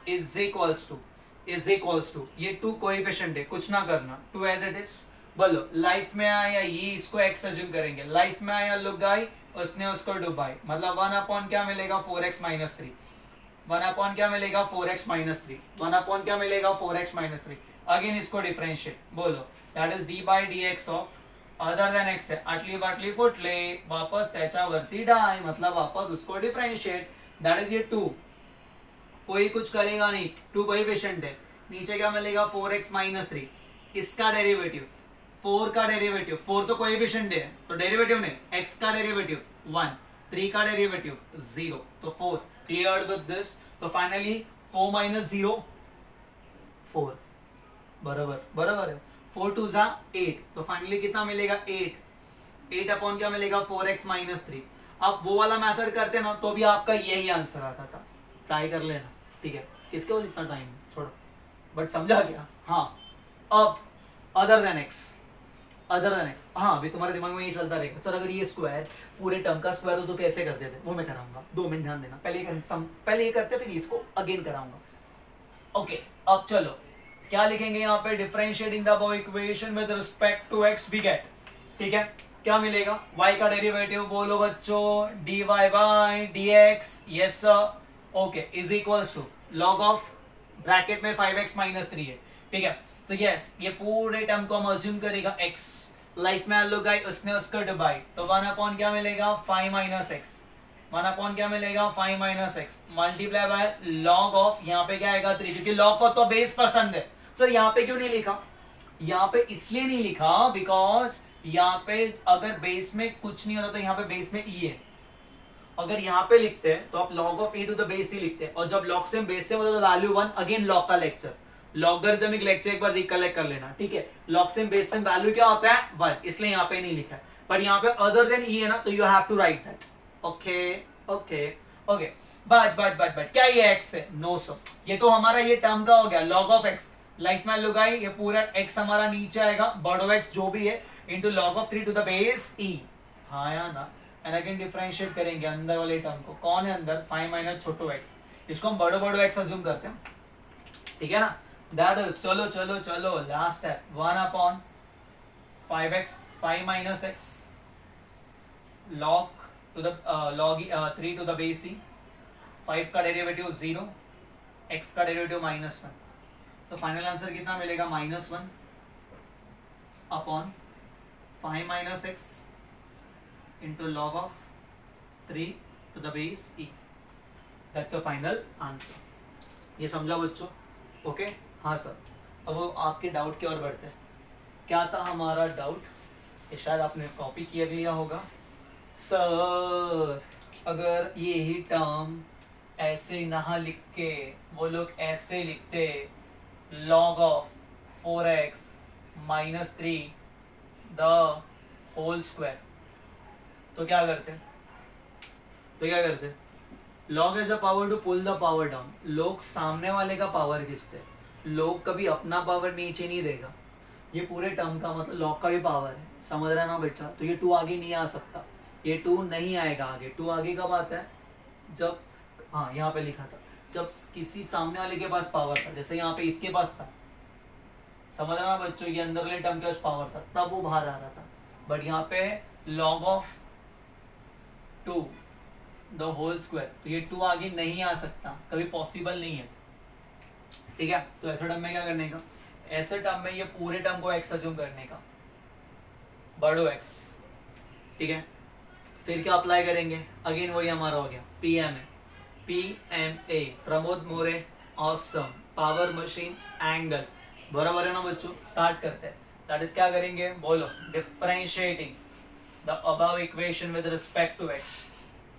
is equals to ये 2 कोएफिशिएंट है, कुछ ना करना, 2 एज इट इज। बोलो, लाइफ में आया ये, इसको x अज्यूम करेंगे, लाइफ में आया लुगाई, उसने उसको डुबाई, मतलब 1 अपॉन क्या मिलेगा? 4x minus 3। 1 अपॉन क्या मिलेगा? 4x minus 3। 1 अपॉन क्या मिलेगा? 4x minus 3। अगेन इसको डिफरेंशिएट, बोलो, that is d by D x of other than x आहे, आटली बाटली फुटले, वापस त्याच्यावरती डाय, मतलब वापस उसको डिफरेंशिएट, दैट इज ये 2, कोई कुछ करेगा नहीं, 2 कोएफिशिएंट है, नीचे क्या मिलेगा 4x माइनस 3, इसका डेरिवेटिव 4 का डेरिवेटिव, 4 तो कोएफिशिएंट है तो डेरिवेटिव नहीं, x का डेरिवेटिव 1, 3 का डेरिवेटिव 0, तो 4 क्लियर्ड विद दिस। तो फाइनली 4 माइनस 0 4, बराबर बराबर है, 4 टू जा 8, तो फाइनली कितना मिलेगा 8 अपॉन क्या मिलेगा 4x माइनस 3। आप वो वाला मेथड करते ना तो भी आपका यही आंसर आता था, ट्राई कर लेना, ठीक है, किसके पास इतना टाइम, छोड़ो, बट समझा क्या। हाँ अब अदर देन एक्स, हाँ अभी तुम्हारे दिमाग में ये चलता रहेगा सर अगर ये स्क्वायर पूरे टर्म का स्क्वायर हो तो कैसे करते थे, वो मैं कराऊंगा, 2 मिनट ध्यान देना, पहले ये करते फिर इसको अगेन कराऊंगा। ओके अब चलो क्या लिखेंगे यहाँ पे, differentiating the above equation with respect to x we get, ठीक है, क्या मिलेगा y का डेरिवेटिव बोलो बच्चों, dy by dx, yes sir, okay, is equals to log of bracket में 5x माइनस 3 है, ठीक है, तो यस ये पूरे टर्म को हम अज्यूम करेगा x, लाइफ में लो गाइस उसने उसको डिवाइड, तो 1 अपॉन क्या मिलेगा 5 माइनस एक्स, 1 अपॉन क्या मिलेगा 5 minus x multiply by log of, यहाँ पे क्या आएगा 3, क्योंकि लॉग को तो बेस पसंद है। सर यहाँ पे क्यों नहीं लिखा, यहाँ पे इसलिए नहीं लिखा बिकॉज यहाँ पे अगर बेस में कुछ नहीं होता तो यहाँ पे बेस में ई है, अगर यहाँ पे लिखते हैं तो आप log of e to the base ही लिखते हैं, और जब log से बेस से होता है तो वैल्यू 1, अगेन log का लेक्चर, लॉगरिथमिक लेक्चर एक बार रिकलेक्ट कर लेना, ठीक है, log से बेस से वैल्यू क्या होता है 1, इसलिए यहाँ पे नहीं लिखा है, पर यहाँ पे अदर देन ई है ना तो you have to write that, okay okay okay. But क्या ये x है, नो सर, ये तो हमारा ये टर्म का हो गया log ऑफ x, लाइफ में लुगाई ये पूरा x हमारा नीचे आएगा, बड़ो x जो भी है into log of 3 to the base e, हाँ या ना, एंड अगेन डिफरेंशिएट करेंगे अंदर वाले टर्म को, कौन है अंदर 5 माइनस छोटो x, इसको हम बड़ो x अज्यूम करते हैं, ठीक है ना, दैट इज, चलो चलो चलो last step, 1 upon 5x 5 minus x log to the log 3 to the base e, 5 का डेरिवेटिव 0, x का डेरिवेटिव माइनस 1, तो फाइनल आंसर कितना मिलेगा minus 1 upon 5 minus x into log of 3 to the base e, that's a final answer. ये समझा बच्चों, okay, हाँ sir. अब वो आपके डाउट की ओर बढ़ते हैं, क्या था हमारा डाउट, ये शायद आपने कॉपी किया लिया होगा, सर अगर ये ही टर्म ऐसे ना लिख के वो लोग ऐसे लिखते log of 4x minus 3 the whole square, तो क्या करते, log as a power to pull the power down, log सामने वाले का पावर खींचते, लोग कभी अपना पावर नीचे नहीं देगा, ये पूरे टर्म का मतलब log का भी पावर है, समझ रहा है ना बच्चा, तो ये 2 आगे नहीं आ सकता, ये 2 नहीं आएगा आगे, 2 आगे कब आता है जब, हाँ यहाँ पे लिखा था, जब किसी सामने वाले के पास पावर था, जैसे यहाँ पे इसके पास था, समझ रहा ना बच्चों, ये अंदर वाले टर्म के पास पावर था तब वो बाहर आ रहा था, बट यहाँ पे log of 2 the whole square, तो ये 2 आगे नहीं आ सकता, कभी पॉसिबल नहीं है, ठीक है, तो ऐसे टर्म में क्या करने का, ऐसे टर्म में ये पूरे टर्म को x अज्यूम करने का, बड़ो x, ठीक है, फिर क्या अप्लाई करेंगे, अगेन वही हमारा हो गया PMA, Pramod More awesome, power machine angle, बराबर है ना बच्चों, स्टार्ट करते हैं, दैट इज क्या करेंगे बोलो, differentiating the above equation with respect to x,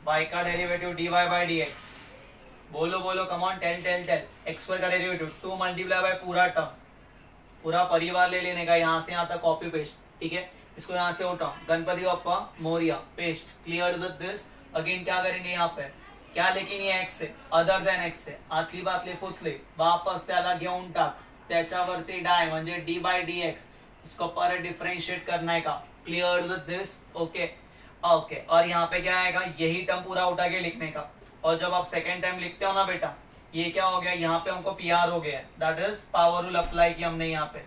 y का डेरिवेटिव dy बाय dx, बोलो कम ऑन, टेल, x2 का डेरिवेटिव 2 मल्टीप्लाई बाय पूरा टर्म, पूरा परिवार ले लेने का, यहाँ से यहाँ तक कॉपी पेस्ट, ठीक है, इसको यहाँ से उठाओ, Ganpati Bappa Morya, paste, clear with this, again क्या करेंगे यहाँ पे, क्या लेकिन ये x है, अदर देन x है, आतली बातली फुतली, वापस त्याला घेऊन टाक, त्याच्यावरती डाय म्हणजे d बाय dx, इसको परत डिफरेंशिएट करना है का, clear with this, okay okay, और यहाँ पे क्या आएगा, यही टर्म पूरा उठा के लिखने का, और जब आप सेकेंड टाइम लिखते हो ना बेटा, ये क्या हो गया, यहाँ पे हमको PR हो गया है, that is power rule apply किया हमने यहाँ पे,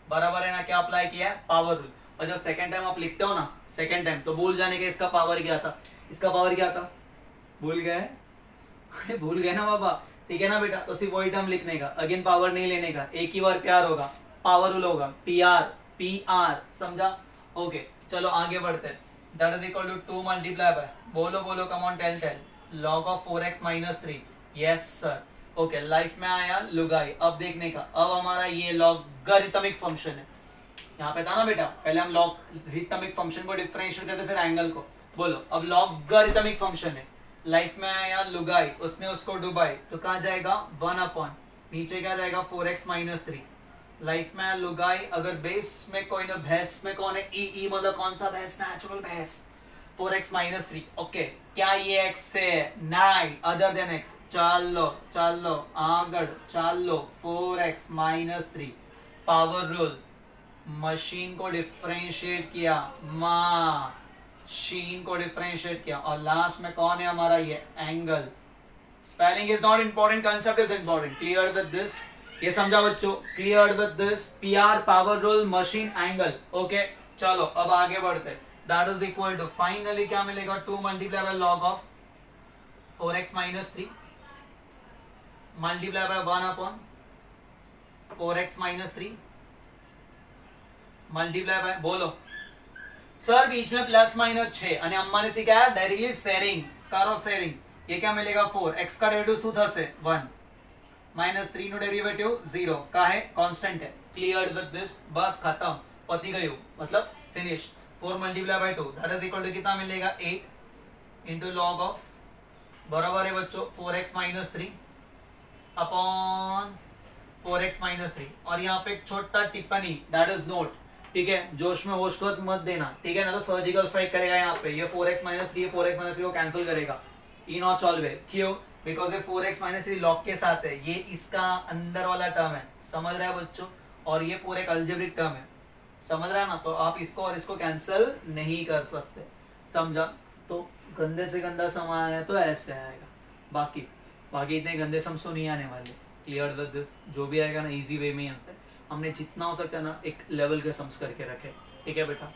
बराबर है ना, क्या अप्लाई किया है पावर रूल, और जब सेकेंड टाइम आप लिखते हो ना, सेकेंड टाइम तो भूल जाने के इसका पावर क्या था, भूल गए, अरे भूल गए ना बाबा, ठीक है ना बेटा, तो सिर्फ वही टर्म लिखने का, अगेन पावर नहीं लेने का, एक ही बार प्यार होगा, पावर रूल होगा, PR, समझा, ओके, चलो आगे बढ़ते हैं. That is equal to 2 multiply by, बोलो बोलो, come on, tell tell. Log of 4x minus 3. Yes sir. Okay, life में आया लुगाई. अब देखने का, अब हमारा ये लॉगरिथमिक फंक्शन है. यहाँ पे था ना बेटा, पहले हम लॉगरिथमिक फंक्शन को डिफरेंशिएट करते फिर एंगल को. बोलो, अब लॉगरिथमिक फंक्शन है. लाइफ में आया लुगाई, उसने उसको डुबाई, तो कहाँ जाएगा 1 अपॉन, नीचे क्या जाएगा 4x माइनस 3. लाइफ में आया लुगाई, अगर बेस में कोई ना, भैंस में कौन है, ई मतलब कौन सा भैंस, नेचुरल भैंस. 4x minus 3. ओके, क्या ये x से है, नहीं, अदर देन x. चलो चलो आगड़ चलो, 4x minus 3. Power rule, machine को डिफरेंशिएट किया, मशीन को डिफरेंशिएट किया, और लास्ट में कौन है हमारा, ये angle. Spelling is not important, concept is important. Clear with this, ये समझा बच्चों, clear with this. PR, power rule, machine, angle. Okay, चलो अब आगे बढ़ते. That is equal to, finally क्या मिलेगा, 2 multiply by log of 4x minus 3 multiply by 1 upon 4x minus 3 multiply by, बोलो सर बीच में प्लस माइनस 6 અને અમ્માને શીખ્યા ડાયરેક્ટલી શેરિંગ કરો, શેરિંગ. ये क्या मिलेगा 4. x का डेरिवेटिव શું થશે 1, माइनस 3 નો डेरिवेटिव 0. का है कांस्टेंट है. क्लियर विद दिस, बस खत्म, पती गई, मतलब finish. 4 multiply by 2 that is equal to कितना मिलेगा 8 इंटू लॉग ऑफ, बराबर है बच्चों 4x minus 3 upon 4x minus 3. और यहाँ पे एक छोटा टिप्पणी, दैट इज नोट, ठीक है, जोश में होश को मत देना, ठीक है ना, तो सर्जिकल स्ट्राइक करेगा यहाँ पे. ये 4x माइनस 3 4x माइनस 3 को कैंसिल करेगा. ई नॉट ऑलवेज, क्यों, बिकॉज ये 4x माइनस 3 लॉग के साथ है, ये इसका अंदर वाला टर्म है, समझ रहा है बच्चों, और ये पूरे एक अल्जेब्रिक टर्म है, समझ रहा है ना, तो आप इसको और इसको कैंसिल नहीं कर सकते, समझा. तो गंदे से गंदा सम आया तो ऐसे आएगा, बाकी इतने गंदे सम तो नहीं आने वाले. क्लियर विद दिस, जो भी आएगा ना इजी वे में ही आता है. हमने जितना हो सकता है ना एक लेवल के सम्स करके रखे, ठीक है बेटा.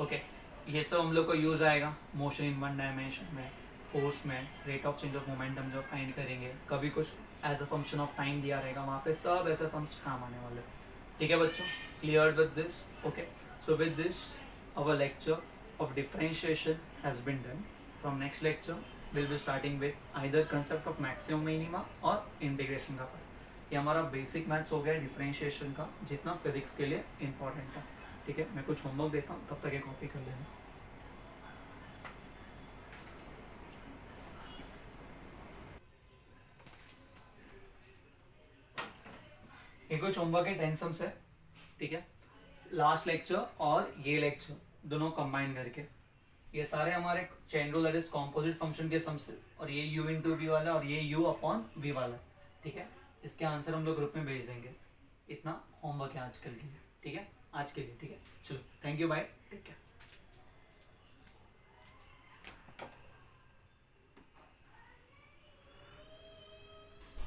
ओके, ये सब हम लोग को यूज आएगा मोशन इन 1 डायमेंशन में, फोर्स में, rate of change of momentum जो फाइंड करेंगे, कभी कुछ as a function of time दिया रहेगा, वहाँ पे सब ऐसे सम्स काम आने वाले. ठीक है बच्चों, clear with this. Okay, so with this our lecture of differentiation has been done. From next lecture we'll be starting with either concept of maximum minima और integration का part. ये हमारा बेसिक मैथ्स हो गया डिफरेंशिएशन का, जितना physics के लिए इंपॉर्टेंट है. ठीक है, मैं कुछ होमवर्क देता हूँ, तब तक ये कॉपी कर लेना. ये कुछ होमवर्क है, 10 सम्स है, ठीक है, लास्ट लेक्चर और ये लेक्चर दोनों कंबाइन करके. ये सारे हमारे chain rule that is composite function के सम्स है, और ये u इंटू वी वाला और ये u अपॉन वी वाला. ठीक है, इसके आंसर हम लोग ग्रुप में भेज देंगे. इतना होमवर्क है आज कल के लिए, ठीक है, आज के लिए. ठीक है, चलो, thank you, bye, take care.